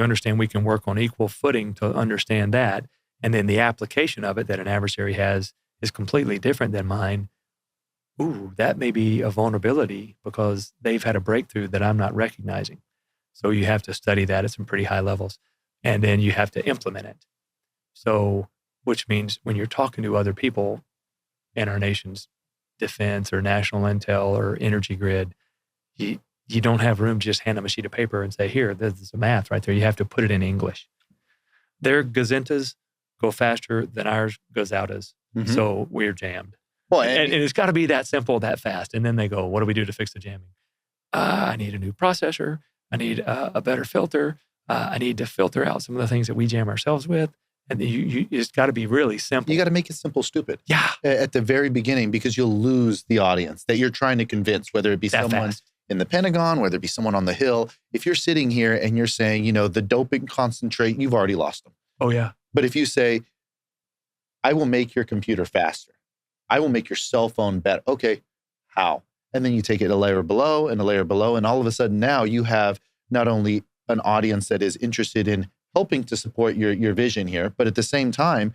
understand we can work on equal footing to understand that, and then the application of it that an adversary has is completely different than mine. Ooh, that may be a vulnerability because they've had a breakthrough that I'm not recognizing. So you have to study that at some pretty high levels. And then you have to implement it. So, which means when you're talking to other people in our nation's defense or national intel or energy grid, you don't have room to just hand them a sheet of paper and say, here, this is the math right there. You have to put it in English. Their gazentas go faster than ours gazautas. Mm-hmm. So we're jammed. Well, and it's got to be that simple, that fast. And then they go, what do we do to fix the jamming? I need a new processor. I need a better filter. I need to filter out some of the things that we jam ourselves with. And it's got to be really simple. You got to make it simple, stupid. Yeah. At the very beginning, because you'll lose the audience that you're trying to convince, whether it be that someone in the Pentagon, whether it be someone on the Hill. If you're sitting here and you're saying, the doping concentrate, you've already lost them. Oh, yeah. But if you say, I will make your computer faster. I will make your cell phone better. Okay, how? And then you take it a layer below and a layer below. And all of a sudden now you have not only an audience that is interested in helping to support your vision here, but at the same time,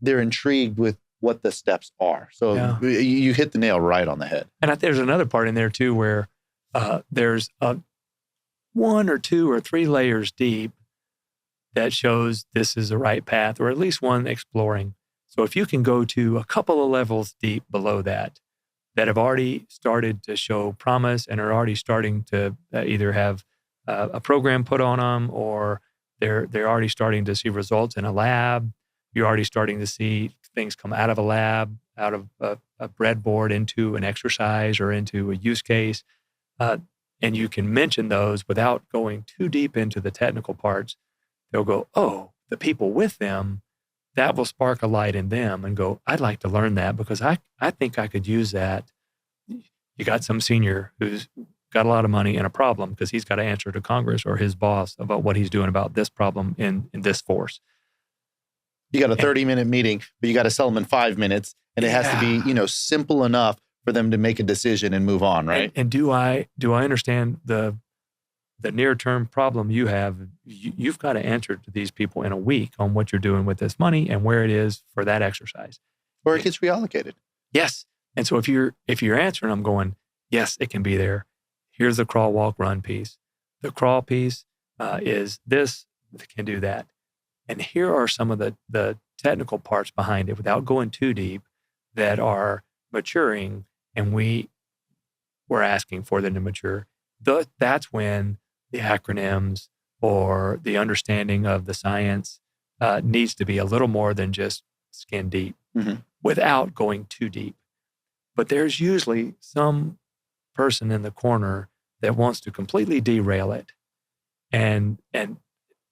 they're intrigued with what the steps are. So you hit the nail right on the head. And there's another part in there too, where there's 1 or 2 or 3 layers deep that shows this is the right path, or at least one exploring. So if you can go to a couple of levels deep below that have already started to show promise and are already starting to either have a program put on them, or they're already starting to see results in a lab. You're already starting to see things come out of a lab, out of a breadboard into an exercise or into a use case. and you can mention those without going too deep into the technical parts, they'll go, oh, the people with them, that will spark a light in them and go, I'd like to learn that because I think I could use that. You got some senior who's got a lot of money and a problem because he's got to answer to Congress or his boss about what he's doing about this problem in this force. You got a 30-minute meeting, but you got to sell them in 5 minutes. And it has to be, simple enough for them to make a decision and move on, right? And do I understand the near-term problem you have? You've got to answer to these people in a week on what you're doing with this money and where it is for that exercise. Or it gets reallocated. Yes. And so if you're answering, I'm going, yes, it can be there. Here's the crawl, walk, run piece. The crawl piece is this, can do that. And here are some of the technical parts behind it without going too deep that are maturing, and we're asking for them to mature. That's when the acronyms or the understanding of the science needs to be a little more than just skin deep without going too deep. But there's usually some person in the corner that wants to completely derail it. And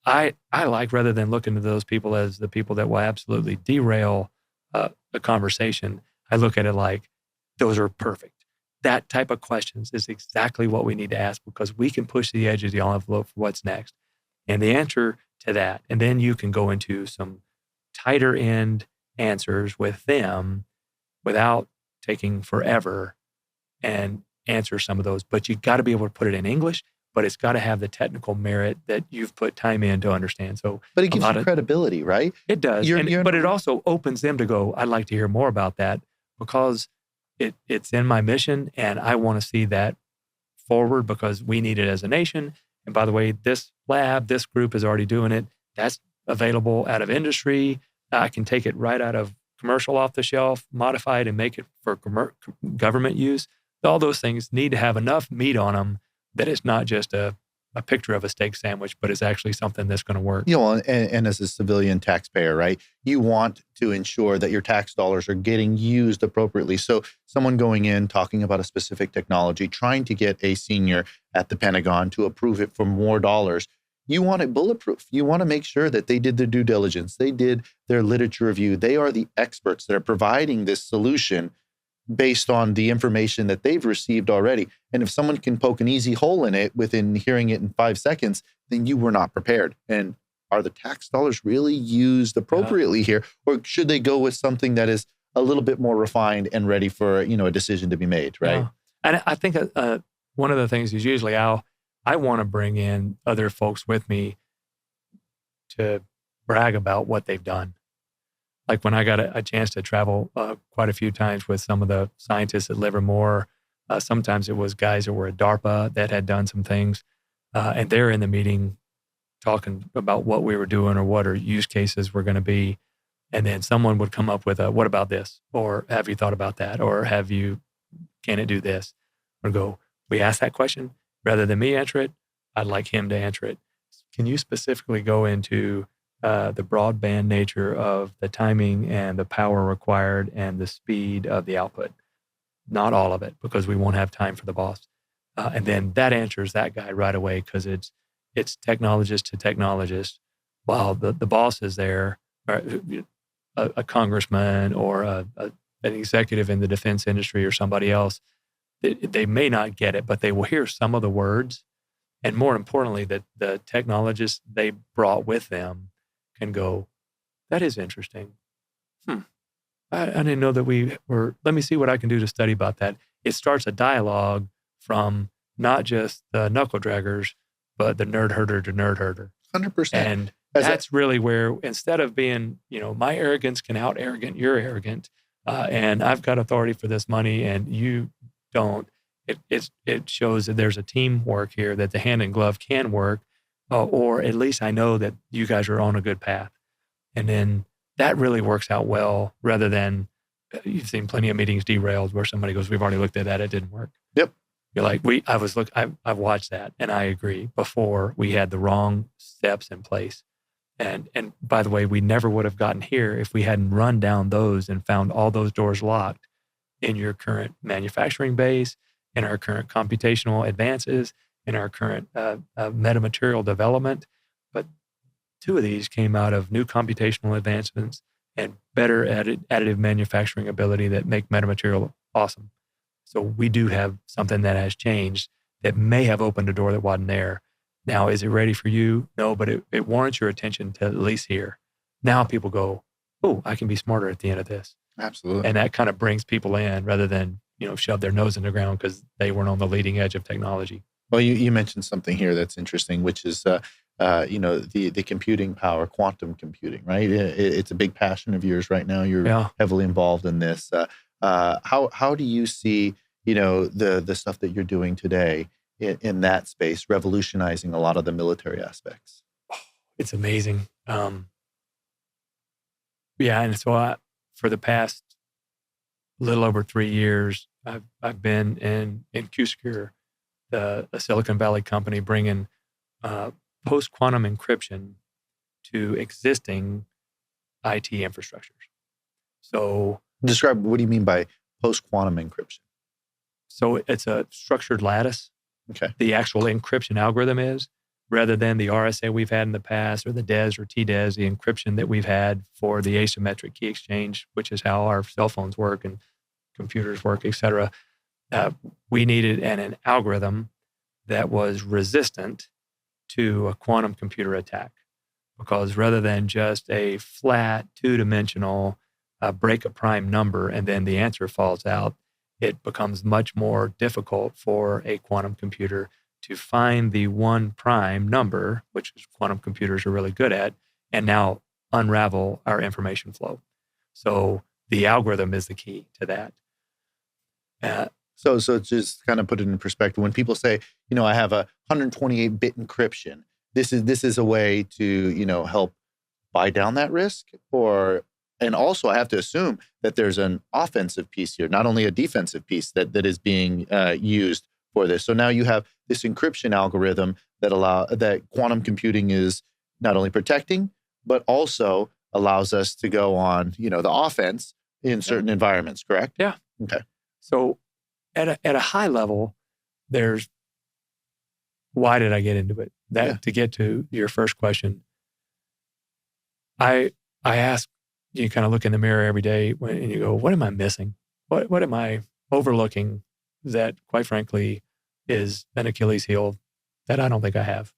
I like, rather than looking at those people as the people that will absolutely derail a conversation, I look at it like those are perfect. That type of questions is exactly what we need to ask because we can push the edge of the envelope for what's next. And the answer to that, and then you can go into some tighter end answers with them without taking forever and answer some of those. But you got to be able to put it in English, but it's got to have the technical merit that you've put time in to understand. So, but it gives you credibility, right? It does. But it also opens them to go, I'd like to hear more about that because it's in my mission and I want to see that forward because we need it as a nation. And by the way, this lab, this group is already doing it. That's available out of industry. I can take it right out of commercial off the shelf, modify it and make it for government use. All those things need to have enough meat on them that it's not just a picture of a steak sandwich, but it's actually something that's going to work. And as a civilian taxpayer, right, you want to ensure that your tax dollars are getting used appropriately. So someone going in, talking about a specific technology, trying to get a senior at the Pentagon to approve it for more dollars, you want it bulletproof. You want to make sure that they did their due diligence. They did their literature review. They are the experts that are providing this solution based on the information that they've received already. And if someone can poke an easy hole in it within hearing it in 5 seconds, then you were not prepared. And are the tax dollars really used appropriately here? Or should they go with something that is a little bit more refined and ready for, a decision to be made, right? Yeah. And I think one of the things is usually I want to bring in other folks with me to brag about what they've done. Like when I got a chance to travel quite a few times with some of the scientists at Livermore, sometimes it was guys that were at DARPA that had done some things, and they're in the meeting talking about what we were doing or what our use cases were going to be. And then someone would come up with what about this? Or have you thought about that? Or can it do this? Or go, we asked that question. Rather than me answer it, I'd like him to answer it. Can you specifically go into the broadband nature of the timing and the power required and the speed of the output? Not all of it, because we won't have time for the boss. And then that answers that guy right away because it's technologist to technologist, while the boss is there, or a congressman or an executive in the defense industry or somebody else. They may not get it, but they will hear some of the words. And more importantly, that the technologists they brought with them can go, that is interesting. I didn't know that we were, let me see what I can do to study about that. It starts a dialogue from not just the knuckle draggers, but the nerd herder to nerd herder. 100%. And that's really where, instead of being, my arrogance can out arrogant, you're arrogant, and I've got authority for this money and you don't, it shows that there's a teamwork here, that the hand in glove can work, or at least I know that you guys are on a good path. And then that really works out well, rather than you've seen plenty of meetings derailed where somebody goes, we've already looked at that, it didn't work. Yep. You're like, I've watched that and I agree. Before we had the wrong steps in place. And by the way, we never would have gotten here if we hadn't run down those and found all those doors locked in your current manufacturing base, in our current computational advances, in our current metamaterial development. But two of these came out of new computational advancements and better additive manufacturing ability that make metamaterial awesome. So we do have something that has changed that may have opened a door that wasn't there. Now, is it ready for you? No, but it warrants your attention to at least here. Now people go, oh, I can be smarter at the end of this. Absolutely. And that kind of brings people in rather than, shove their nose in the ground because they weren't on the leading edge of technology. Well, you mentioned something here that's interesting, which is, the computing power, quantum computing, right? It's a big passion of yours right now. You're heavily involved in this. How do you see, the stuff that you're doing today in that space, revolutionizing a lot of the military aspects? It's amazing. And so for the past little over 3 years, I've been in Q-Secure, a Silicon Valley company, bringing post-quantum encryption to existing IT infrastructures. So describe, what do you mean by post-quantum encryption? So it's a structured lattice. Okay. The actual encryption algorithm is, rather than the RSA we've had in the past or the DES or TDES, the encryption that we've had for the asymmetric key exchange, which is how our cell phones work and computers work, et cetera. We needed an algorithm that was resistant to a quantum computer attack, because rather than just a flat two-dimensional break a prime number and then the answer falls out, it becomes much more difficult for a quantum computer to find the one prime number, which quantum computers are really good at, and now unravel our information flow. So the algorithm is the key to that. So just kind of put it in perspective. When people say, I have a 128-bit encryption, this is a way to, help buy down that risk, and also I have to assume that there's an offensive piece here, not only a defensive piece that is being used for this. So now you have this encryption algorithm that quantum computing is not only protecting, but also allows us to go on, the offense in certain environments, correct? Yeah. Okay. So at a high level, there's, why did I get into it? To get to your first question, I ask, you kind of look in the mirror every day and you go, what am I missing? What am I overlooking that, quite frankly, is an Achilles heel that I don't think I have?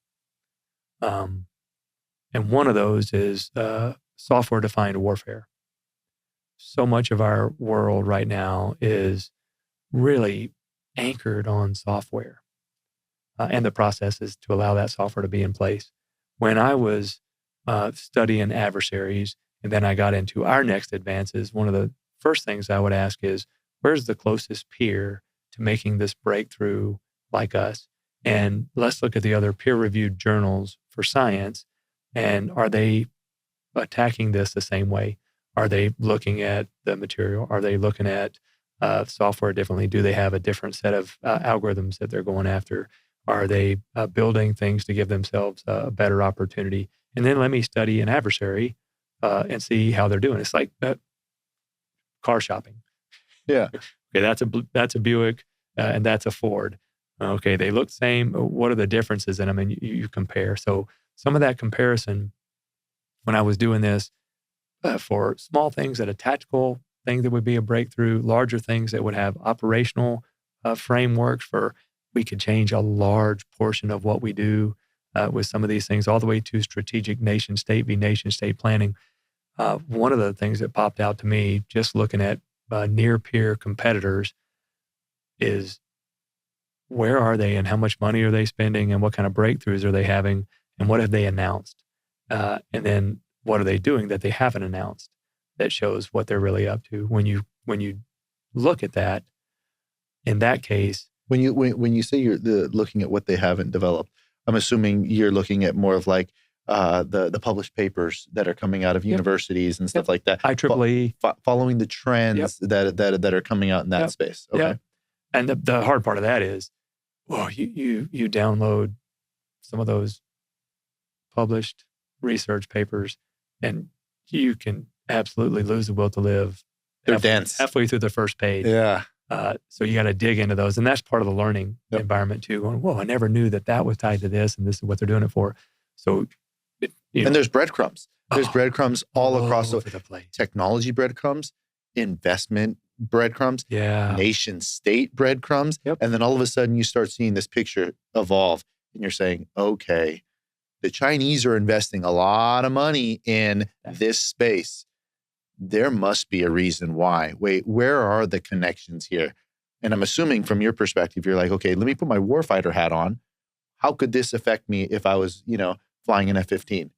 And one of those is software-defined warfare. So much of our world right now is really anchored on software and the processes to allow that software to be in place. When I was studying adversaries, and then I got into our next advances, one of the first things I would ask is, where's the closest peer to making this breakthrough like us? And let's look at the other peer-reviewed journals for science, and are they attacking this the same way? Are they looking at the material? Are they looking at software differently? Do they have a different set of algorithms that they're going after? Are they building things to give themselves a better opportunity? And then let me study an adversary and see how they're doing. It's like car shopping. Yeah. Okay, that's a Buick and that's a Ford. Okay, they look the same. What are the differences in them? And you compare. So some of that comparison, when I was doing this for small things that a tactical thing that would be a breakthrough, larger things that would have operational frameworks for, we could change a large portion of what we do with some of these things, all the way to strategic nation-state v. nation-state planning. One of the things that popped out to me, just looking at near-peer competitors, is where are they and how much money are they spending and what kind of breakthroughs are they having and what have they announced? And then what are they doing that they haven't announced that shows what they're really up to? When you look at that, in that case, when you say you're looking at what they haven't developed, I'm assuming you're looking at more of like the published papers that are coming out of universities and stuff like that. IEEE. Following the trends that are coming out in that space. Okay. Yep. And the hard part of that is, well, you download some of those published research papers and you can absolutely lose the will to live. They're dense. Halfway through the first page. Yeah. So you got to dig into those. And that's part of the learning environment too. Going, whoa, I never knew that was tied to this and this is what they're doing it for. So, and there's breadcrumbs. There's breadcrumbs all across over the place. Technology breadcrumbs, investment breadcrumbs, nation state breadcrumbs. And then all of a sudden you start seeing this picture evolve and you're saying, okay, the Chinese are investing a lot of money in this space. There must be a reason why. Wait, where are the connections here? And I'm assuming from your perspective, you're like, okay, let me put my warfighter hat on. How could this affect me if I was, flying an F-15?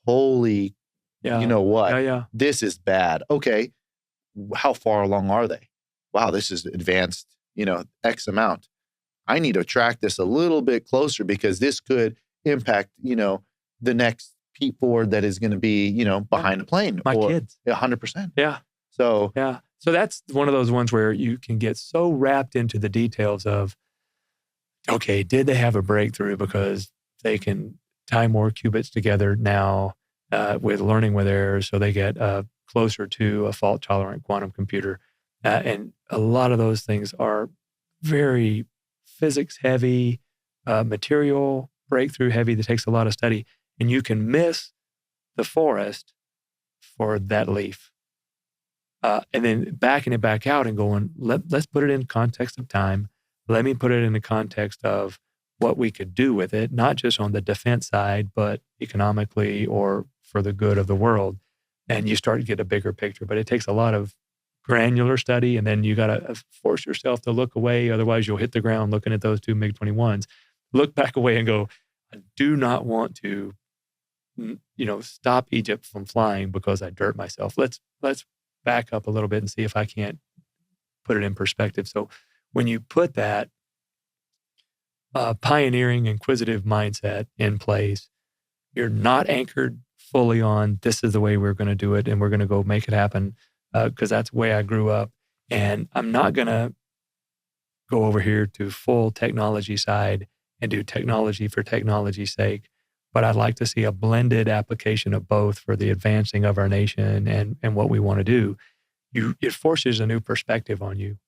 Holy, you know what? This is bad. Okay, how far along are they? Wow, this is advanced, X amount. I need to track this a little bit closer because this could impact, the next Pete Ford that is going to be, behind a plane. My kids. 100%. Yeah. So that's one of those ones where you can get so wrapped into the details of, okay, did they have a breakthrough because they can tie more qubits together now with learning with errors so they get closer to a fault-tolerant quantum computer. And a lot of those things are very physics-heavy, material breakthrough-heavy that takes a lot of study. And you can miss the forest for that leaf. And then backing it back out and going, let's put it in context of time. Let me put it in the context of what we could do with it, not just on the defense side, but economically or for the good of the world. And you start to get a bigger picture. But it takes a lot of granular study, and then you got to force yourself to look away. Otherwise, you'll hit the ground looking at those two MiG-21s. Look back away and go, I do not want to stop Egypt from flying because I dirt myself. Let's back up a little bit and see if I can't put it in perspective. So when you put that pioneering, inquisitive mindset in place, you're not anchored fully on this is the way we're going to do it and we're going to go make it happen because that's the way I grew up. And I'm not going to go over here to full technology side and do technology for technology's sake. But I'd like to see a blended application of both for the advancing of our nation and what we want to do. It forces a new perspective on you.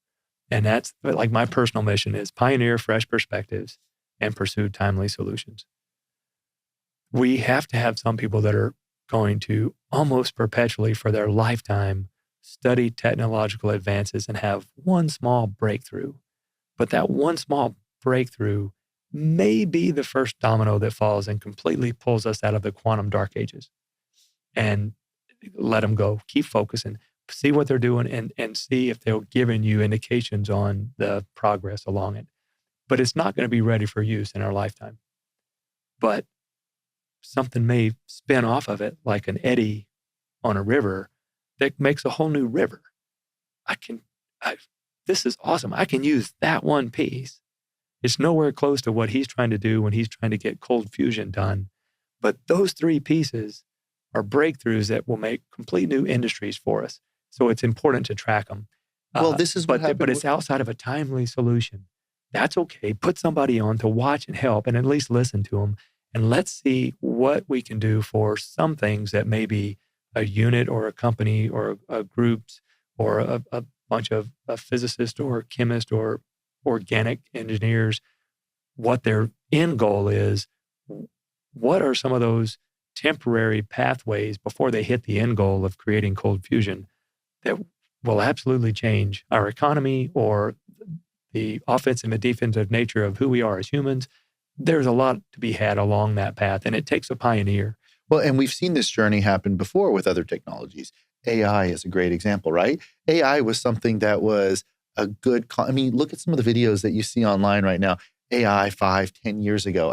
And that's like my personal mission is pioneer fresh perspectives and pursue timely solutions. We have to have some people that are going to almost perpetually for their lifetime study technological advances and have one small breakthrough. But that one small breakthrough may be the first domino that falls and completely pulls us out of the quantum dark ages. And let them go. Keep focusing. See what they're doing and see if they're giving you indications on the progress along it. But it's not going to be ready for use in our lifetime. But something may spin off of it like an eddy on a river that makes a whole new river. This is awesome. I can use that one piece. It's nowhere close to what he's trying to do when he's trying to get cold fusion done. But those three pieces are breakthroughs that will make complete new industries for us. So it's important to track them. Well, this is what happened. But it's outside of a timely solution. That's okay. Put somebody on to watch and help and at least listen to them. And let's see what we can do for some things that may be a unit or a company or a groups or a bunch of physicists or chemists or organic engineers, what their end goal is. What are some of those temporary pathways before they hit the end goal of creating cold fusion that will absolutely change our economy or the offensive and defensive nature of who we are as humans? There's a lot to be had along that path, and it takes a pioneer. Well, and we've seen this journey happen before with other technologies. AI is a great example, right? AI was something that was a good, look at some of the videos that you see online right now. AI 5-10 years ago.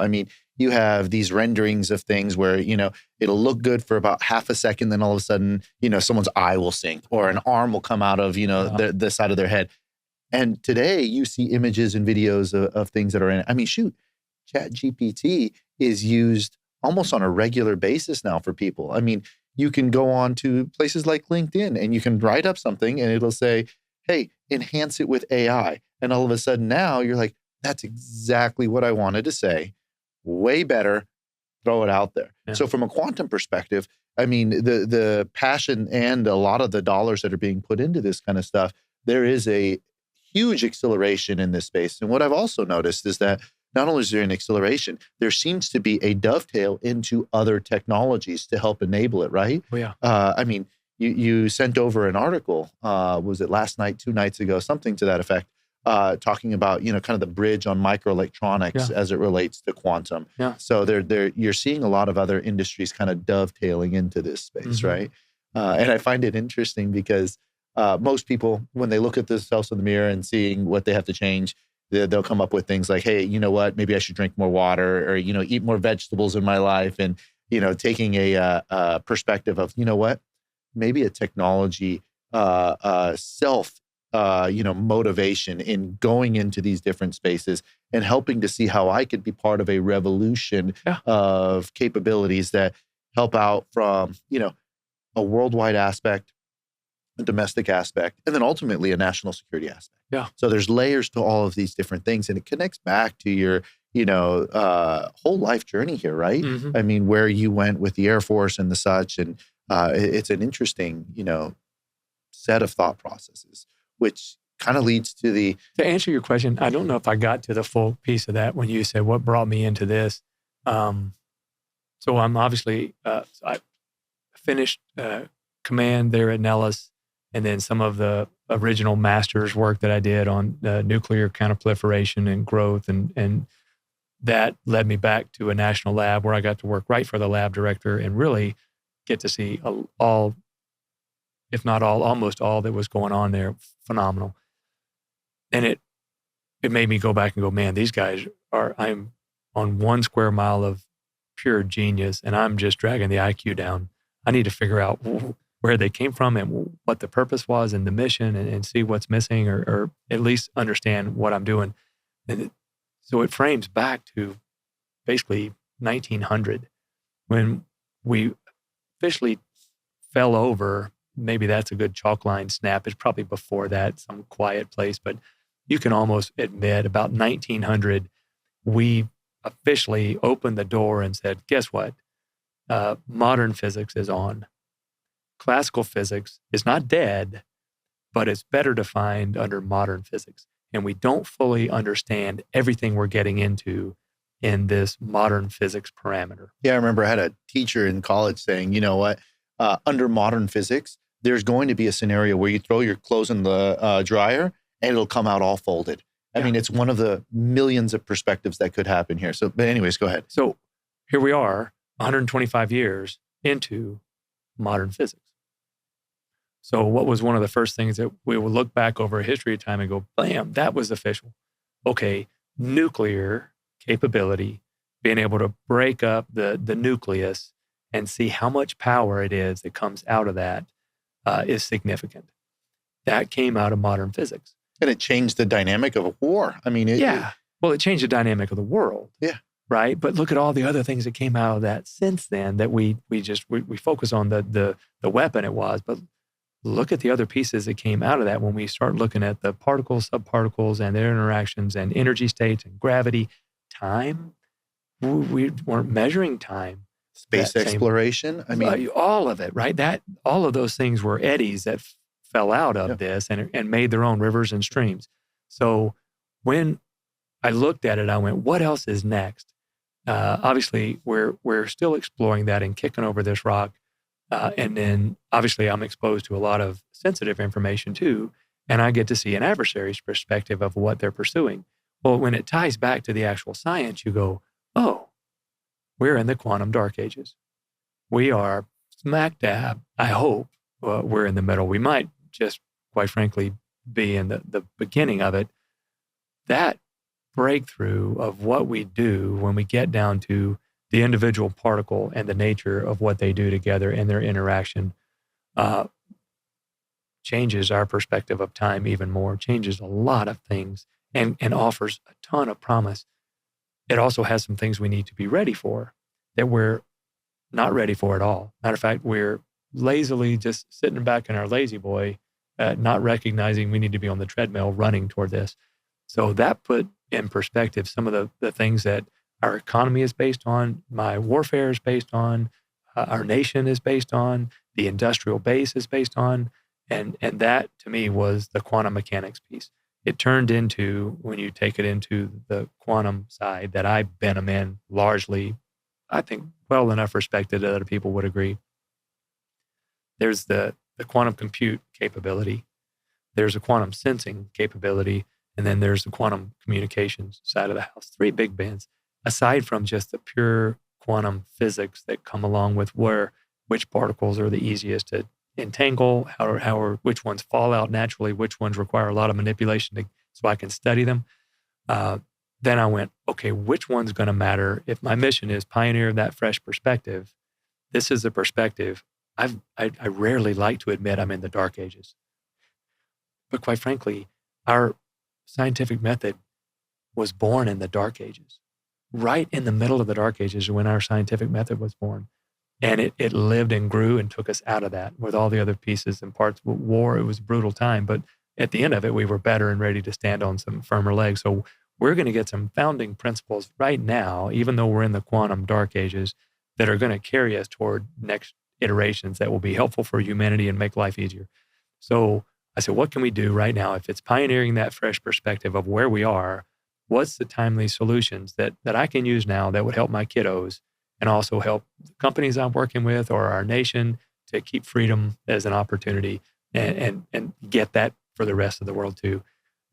You have these renderings of things where, it'll look good for about half a second. Then all of a sudden, someone's eye will sink or an arm will come out of, the side of their head. And today you see images and videos of things that are in it. ChatGPT is used almost on a regular basis now for people. You can go on to places like LinkedIn and you can write up something and it'll say, hey, enhance it with AI. And all of a sudden now you're like, that's exactly what I wanted to say. Way better. Throw it out there. Yeah. So from a quantum perspective, the passion and a lot of the dollars that are being put into this kind of stuff, there is a huge acceleration in this space. And what I've also noticed is that not only is there an acceleration, there seems to be a dovetail into other technologies to help enable it, right? Oh, yeah. I mean, you sent over an article, was it last night, 2 nights ago, something to that effect, talking about, kind of the bridge on microelectronics as it relates to quantum. Yeah. So you're seeing a lot of other industries kind of dovetailing into this space, right? And I find it interesting because most people, when they look at themselves in the mirror and seeing what they have to change, they'll come up with things like, hey, you know what, maybe I should drink more water, or, eat more vegetables in my life. And, taking a perspective of, you know what, maybe a technology motivation in going into these different spaces and helping to see how I could be part of a revolution of capabilities that help out from, a worldwide aspect, a domestic aspect, and then ultimately a national security aspect. Yeah. So there's layers to all of these different things, and it connects back to your, whole life journey here, right? I mean, where you went with the Air Force and the such, and it's an interesting, set of thought processes, which kind of leads to the... To answer your question, I don't know if I got to the full piece of that when you said what brought me into this. So I'm obviously, I finished command there at Nellis, and then some of the original master's work that I did on nuclear counterproliferation and growth, and that led me back to a national lab where I got to work right for the lab director and really get to see all, if not all, almost all that was going on there. Phenomenal. And it made me go back and go, man, these guys I'm on 1 square mile of pure genius, and I'm just dragging the IQ down. I need to figure out where they came from and what the purpose was and the mission, and see what's missing, or at least understand what I'm doing. And so it frames back to basically 1900 when we officially fell over. Maybe that's a good chalk line snap. It's probably before that, some quiet place, but you can almost admit about 1900, we officially opened the door and said, guess what? Modern physics is on. Classical physics is not dead, but it's better defined under modern physics. And we don't fully understand everything we're getting into in this modern physics parameter. Yeah, I remember I had a teacher in college saying, you know what, under modern physics, there's going to be a scenario where you throw your clothes in the dryer and it'll come out all folded. I mean, it's one of the millions of perspectives that could happen here. So, but anyways, go ahead. So here we are, 125 years into modern physics. So what was one of the first things that we would look back over a history of time and go, bam, that was official. Okay, nuclear capability, being able to break up the nucleus and see how much power it is that comes out of that is significant. That came out of modern physics. And it changed the dynamic of a war. I mean, well, it changed the dynamic of the world. Yeah. Right. But look at all the other things that came out of that since then that we focus on the weapon it was, but look at the other pieces that came out of that when we start looking at the particles, subparticles, and their interactions, and energy states and gravity, time. We weren't measuring time. Space exploration. I mean, all of it, right? All of those things were eddies that fell out of this and made their own rivers and streams. So when I looked at it, I went, what else is next? Obviously, we're still exploring that and kicking over this rock. And then obviously I'm exposed to a lot of sensitive information too. And I get to see an adversary's perspective of what they're pursuing. Well, when it ties back to the actual science, you go, oh, we're in the quantum dark ages. We are smack dab. I hope we're in the middle. We might just, quite frankly, be in the beginning of it. That breakthrough of what we do when we get down to the individual particle and the nature of what they do together and their interaction changes our perspective of time even more, changes a lot of things, and offers a ton of promise. It also has some things we need to be ready for that we're not ready for at all. Matter of fact, we're lazily just sitting back in our lazy boy, not recognizing we need to be on the treadmill running toward this. So that put in perspective some of the things that our economy is based on, my warfare is based on, our nation is based on, the industrial base is based on, and that to me was the quantum mechanics piece. it turned into, when you take it into the quantum side that I've been a man largely, I think, well enough respected that other people would agree. There's the quantum compute capability. There's a quantum sensing capability. And then there's the quantum communications side of the house. 3 big bands, aside from just the pure quantum physics that come along with which particles are the easiest to entangle, which ones fall out naturally, which ones require a lot of manipulation so I can study them. Then I went, okay, which one's going to matter? If my mission is pioneer that fresh perspective, this is the perspective. I rarely like to admit I'm in the dark ages. But quite frankly, our scientific method was born in the dark ages. Right in the middle of the dark ages is when our scientific method was born. And it lived and grew and took us out of that with all the other pieces and parts. War, it was a brutal time, but at the end of it, we were better and ready to stand on some firmer legs. So we're going to get some founding principles right now, even though we're in the quantum dark ages, that are going to carry us toward next iterations that will be helpful for humanity and make life easier. So I said, what can we do right now? If it's pioneering that fresh perspective of where we are, what's the timely solutions that I can use now that would help my kiddos and also help the companies I'm working with or our nation to keep freedom as an opportunity and get that for the rest of the world too.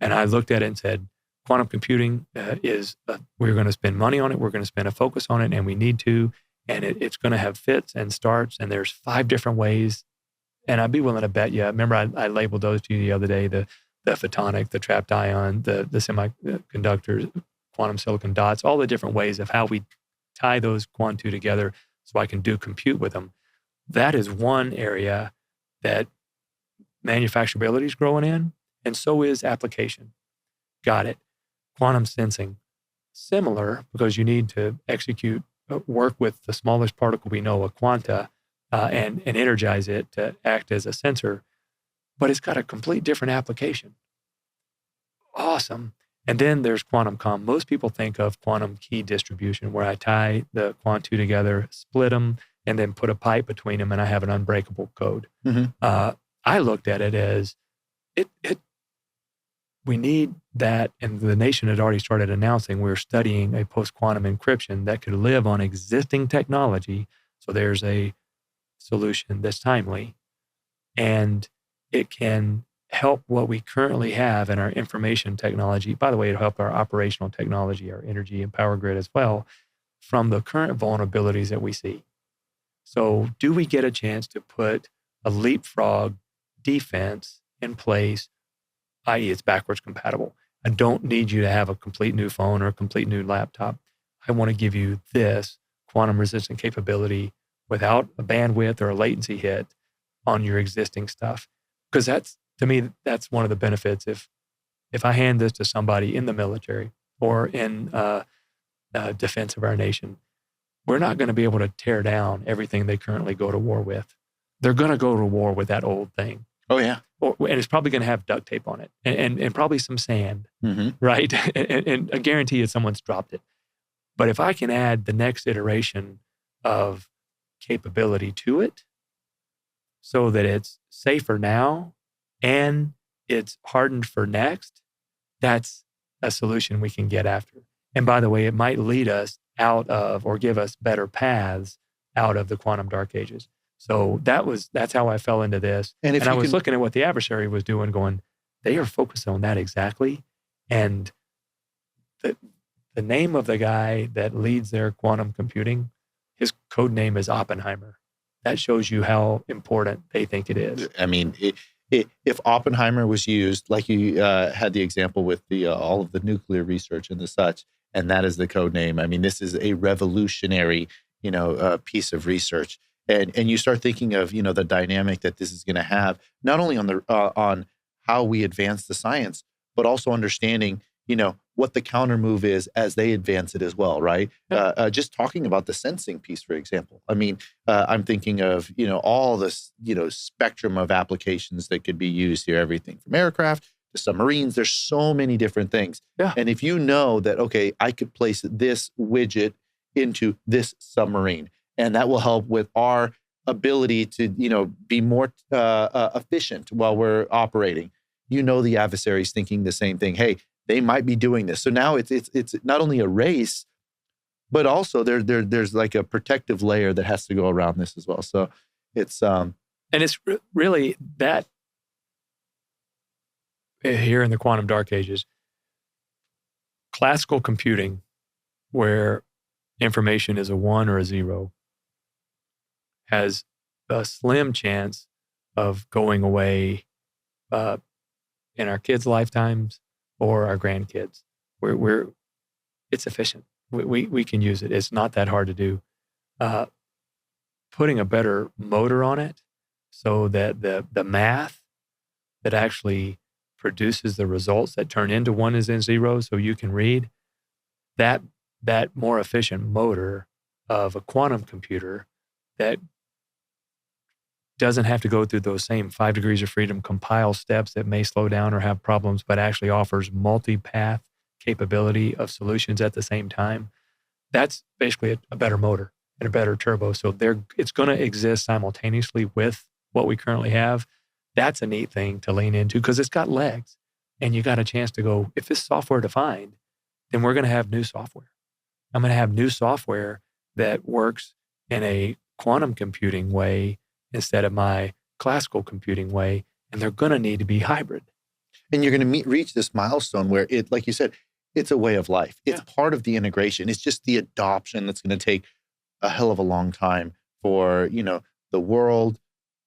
And I looked at it and said, quantum computing we're going to spend money on it. We're going to spend a focus on it, and we need to. And it's going to have fits and starts. And there's 5 different ways. And I'd be willing to bet you, remember I labeled those to you the other day, the photonic, the trapped ion, the semiconductors, quantum silicon dots, all the different ways of how we tie those quantum together so I can do compute with them. That is one area that manufacturability is growing in, and so is application. Got it. Quantum sensing, similar, because you need to work with the smallest particle we know, a quanta, and energize it to act as a sensor, but it's got a complete different application. Awesome. And then there's quantum comm. Most people think of quantum key distribution, where I tie the quantum together, split them, and then put a pipe between them, and I have an unbreakable code. Mm-hmm. I looked at it as we need that, and the nation had already started announcing we're studying a post-quantum encryption that could live on existing technology. So there's a solution that's timely, and it can help what we currently have in our information technology. By the way, it'll help our operational technology, our energy and power grid as well, from the current vulnerabilities that we see. So do we get a chance to put a leapfrog defense in place, i.e. it's backwards compatible? I don't need you to have a complete new phone or a complete new laptop. I want to give you this quantum resistant capability without a bandwidth or a latency hit on your existing stuff. Because to me, that's one of the benefits. If I hand this to somebody in the military or in defense of our nation, we're not going to be able to tear down everything they currently go to war with. They're going to go to war with that old thing. Oh, yeah. And it's probably going to have duct tape on it and probably some sand, mm-hmm. right? and I guarantee you someone's dropped it. But if I can add the next iteration of capability to it so that it's safer now and it's hardened for next, that's a solution we can get after. And by the way, it might lead us out of or give us better paths out of the quantum dark ages. So that's how I fell into this. And I was looking at what the adversary was doing, going, they are focused on that exactly. And the name of the guy that leads their quantum computing, his code name is Oppenheimer. That shows you how important they think it is. I mean, if Oppenheimer was used, like you had the example with all of the nuclear research and the such, and that is the code name. I mean, this is a revolutionary, piece of research. And you start thinking of, the dynamic that this is going to have, not only on how we advance the science, but also understanding, what the counter move is as they advance it as well, right? Just talking about the sensing piece, for example. I mean, I'm thinking of, all this, spectrum of applications that could be used here, everything from aircraft to submarines. There's so many different things. Yeah. And if you know that, okay, I could place this widget into this submarine, and that will help with our ability to, be more efficient while we're operating. the adversary's thinking the same thing. Hey, they might be doing this. So now it's not only a race, but also there's like a protective layer that has to go around this as well. So it's and it's really that here in the quantum dark ages, classical computing, where information is a 1 or a 0, has a slim chance of going away in our kids' lifetimes or our grandkids. It's efficient. We can use it. It's not that hard to do. Putting a better motor on it so that the math that actually produces the results that turn into 1s and 0s so you can read, that more efficient motor of a quantum computer that doesn't have to go through those same 5 degrees of freedom compile steps that may slow down or have problems, but actually offers multi-path capability of solutions at the same time. That's basically a better motor and a better turbo. So it's going to exist simultaneously with what we currently have. That's a neat thing to lean into because it's got legs, and you got a chance to go, if it's software defined, then we're going to have new software. I'm going to have new software that works in a quantum computing way instead of my classical computing way, and they're going to need to be hybrid. And you're going to reach this milestone where it, like you said, it's a way of life. It's part of the integration. It's just the adoption that's going to take a hell of a long time for, the world,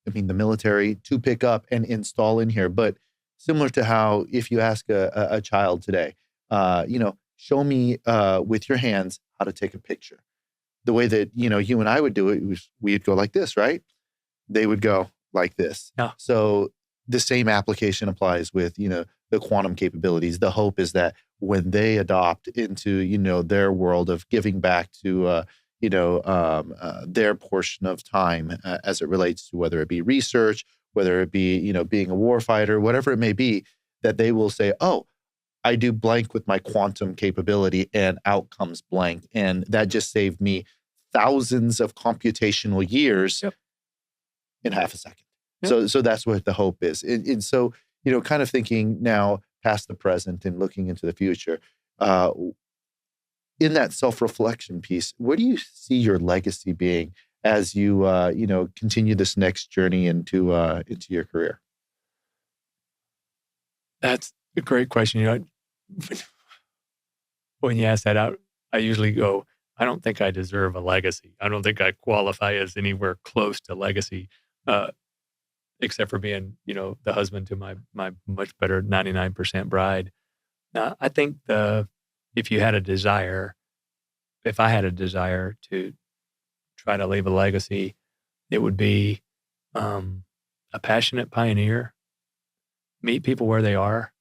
the military to pick up and install in here. But similar to how if you ask a child today, show me with your hands how to take a picture. The way that, you and I would do it, we'd go like this, right? They would go like this. Yeah. So the same application applies with, the quantum capabilities. The hope is that when they adopt into, their world of giving back to, their portion of time as it relates to whether it be research, whether it be, being a warfighter, whatever it may be, that they will say, oh, I do blank with my quantum capability and out comes blank. And that just saved me thousands of computational years in half a second. Yep. So that's what the hope is. And so, kind of thinking now past the present and looking into the future, in that self-reflection piece, where do you see your legacy being as you, continue this next journey into your career? That's a great question. When you ask that out, I usually go, I don't think I deserve a legacy. I don't think I qualify as anywhere close to legacy, except for being, the husband to my much better 99% bride. Now, I think if I had a desire to try to leave a legacy, it would be a passionate pioneer, meet people where they are.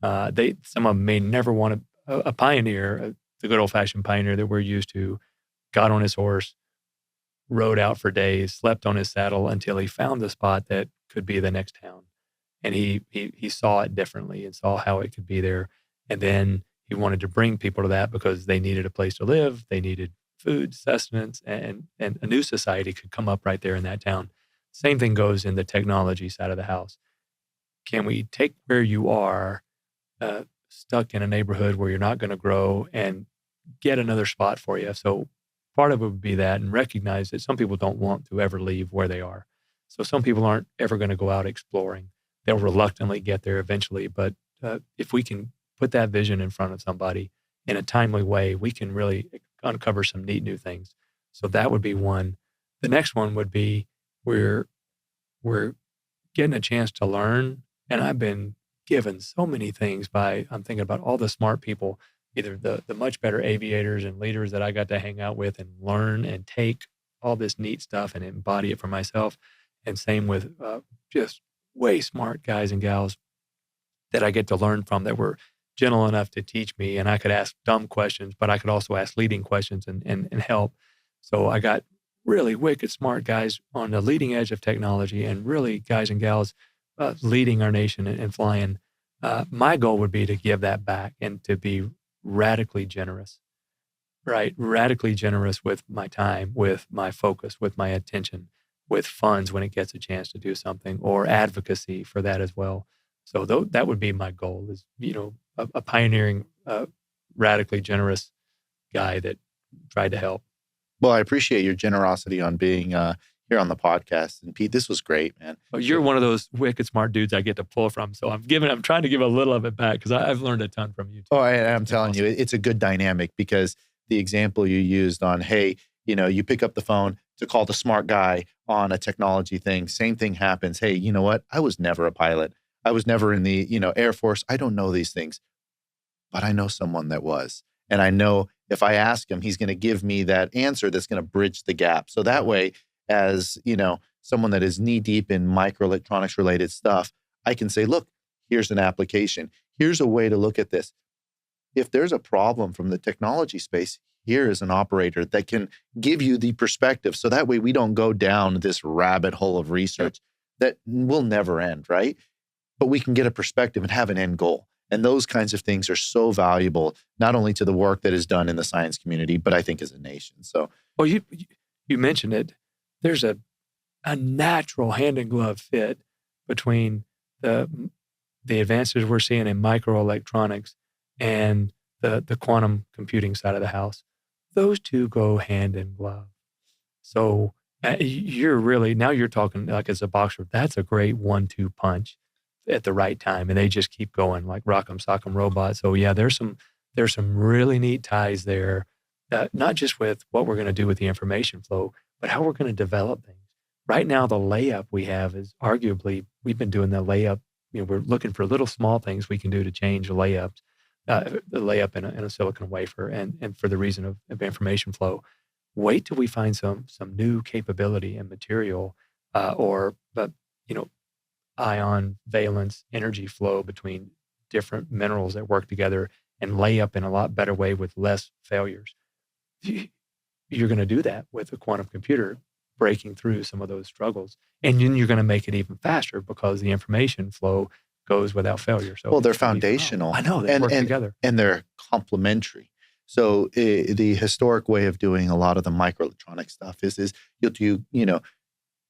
Some of them may never want a pioneer, the good old-fashioned pioneer that we're used to, got on his horse, rode out for days, slept on his saddle until he found the spot that could be the next town. And he saw it differently and saw how it could be there. And then he wanted to bring people to that because they needed a place to live. They needed food, sustenance, and a new society could come up right there in that town. Same thing goes in the technology side of the house. Can we take where you are, stuck in a neighborhood where you're not going to grow, and get another spot for you? So part of it would be that, and recognize that some people don't want to ever leave where they are. So some people aren't ever going to go out exploring. They'll reluctantly get there eventually. But if we can put that vision in front of somebody in a timely way, we can really uncover some neat new things. So that would be one. The next one would be we're getting a chance to learn. And I've been given so many things I'm thinking about all the smart people, either the much better aviators and leaders that I got to hang out with and learn and take all this neat stuff and embody it for myself. And same with just way smart guys and gals that I get to learn from that were gentle enough to teach me. And I could ask dumb questions, but I could also ask leading questions and help. So I got really wicked smart guys on the leading edge of technology and really guys and gals leading our nation and flying. My goal would be to give that back and to be radically generous, right? Radically generous with my time, with my focus, with my attention, with funds when it gets a chance to do something, or advocacy for that as well. So that would be my goal is, a pioneering, radically generous guy that tried to help. Well, I appreciate your generosity on being here on the podcast. And Pete, this was great, man. Well, you're one of those wicked smart dudes I get to pull from. So I'm trying to give a little of it back because I've learned a ton from you too. Oh, I'm telling you, it's a good dynamic because the example you used on, hey, you pick up the phone to call the smart guy on a technology thing. Same thing happens. Hey, you know what? I was never a pilot. I was never in the, Air Force. I don't know these things, but I know someone that was. And I know if I ask him, he's going to give me that answer that's going to bridge the gap. So that way, as, someone that is knee deep in microelectronics related stuff, I can say, look, here's an application. Here's a way to look at this. If there's a problem from the technology space, here is an operator that can give you the perspective. So that way we don't go down this rabbit hole of research that will never end, right? But we can get a perspective and have an end goal. And those kinds of things are so valuable, not only to the work that is done in the science community, but I think as a nation. So, well, you mentioned it. There's a natural hand in glove fit between the advances we're seeing in microelectronics and the quantum computing side of the house. Those two go hand in glove. So you're talking like as a boxer, that's a great 1-2 punch at the right time. And they just keep going like rock'em sock'em robot. So yeah, there's some really neat ties there, not just with what we're going to do with the information flow, but how we're going to develop things. Right now, the layup we have is arguably, we've been doing the layup. We're looking for little small things we can do to change the layups. The layup in a silicon wafer, and for the reason of information flow. Wait till we find some new capability and material, ion valence energy flow between different minerals that work together and lay up in a lot better way with less failures. You're going to do that with a quantum computer breaking through some of those struggles, and then you're going to make it even faster because the information flow goes without failure. So, well, they're foundational. I know they work together, and they're complementary. So the historic way of doing a lot of the microelectronic stuff is you'll do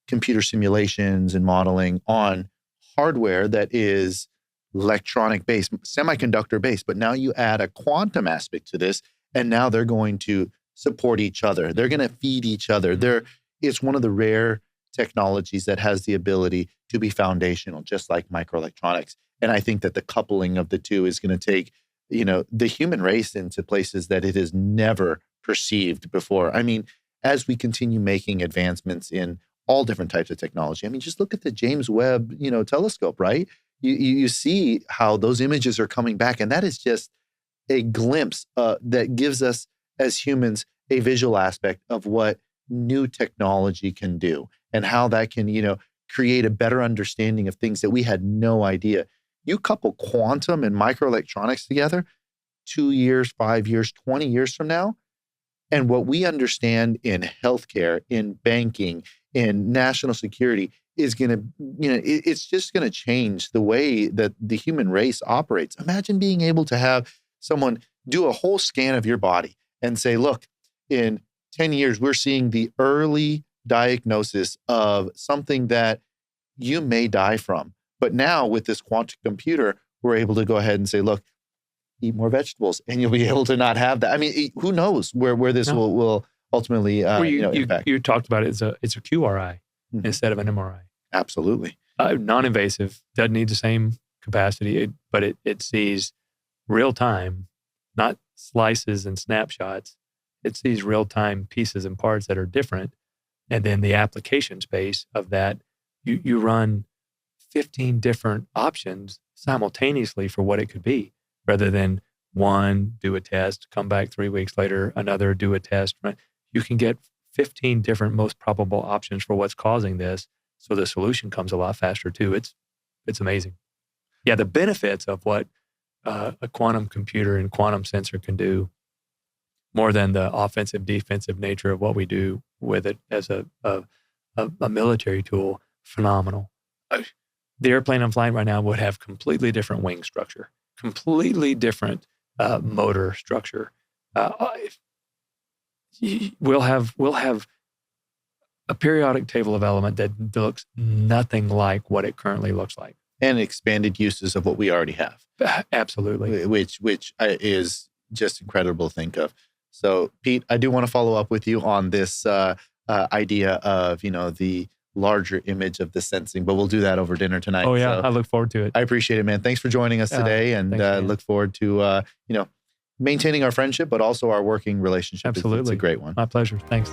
computer simulations and modeling on hardware that is electronic based, semiconductor based. But now you add a quantum aspect to this, and now they're going to support each other. They're going to feed each other. It's one of the rare technologies that has the ability to be foundational, just like microelectronics. And I think that the coupling of the two is going to take, the human race into places that it has never perceived before. I mean, as we continue making advancements in all different types of technology, I mean, just look at the James Webb, telescope, right? You see how those images are coming back. And that is just a glimpse that gives us as humans a visual aspect of what new technology can do and how that can, create a better understanding of things that we had no idea. You couple quantum and microelectronics together 2 years, 5 years, 20 years from now, and what we understand in healthcare, in banking, in national security is going to, it's just going to change the way that the human race operates. Imagine being able to have someone do a whole scan of your body and say, look, in 10 years, we're seeing the early diagnosis of something that you may die from. But now with this quantum computer, we're able to go ahead and say, look, eat more vegetables and you'll be able to not have that. I mean, who knows where this will ultimately impact. You talked about it. It's a QRI instead of an MRI. Absolutely. Non-invasive, doesn't need the same capacity, but it sees real time, not slices and snapshots. It sees real time pieces and parts that are different. And then the application space of that, you run 15 different options simultaneously for what it could be, rather than one, do a test, come back 3 weeks later, another, do a test. Right? You can get 15 different most probable options for what's causing this. So the solution comes a lot faster too. It's amazing. Yeah, the benefits of what a quantum computer and quantum sensor can do, more than the offensive, defensive nature of what we do with it as a military tool, phenomenal. The airplane I'm flying right now would have completely different wing structure, completely different motor structure. We'll have a periodic table of element that looks nothing like what it currently looks like. and expanded uses of what we already have. Absolutely. Which is just incredible to think of. So, Pete, I do want to follow up with you on this idea of, the larger image of the sensing, but we'll do that over dinner tonight. Oh, yeah. So I look forward to it. I appreciate it, man. Thanks for joining us today, and thanks, look forward to, maintaining our friendship, but also our working relationship. Absolutely. It's a great one. My pleasure. Thanks.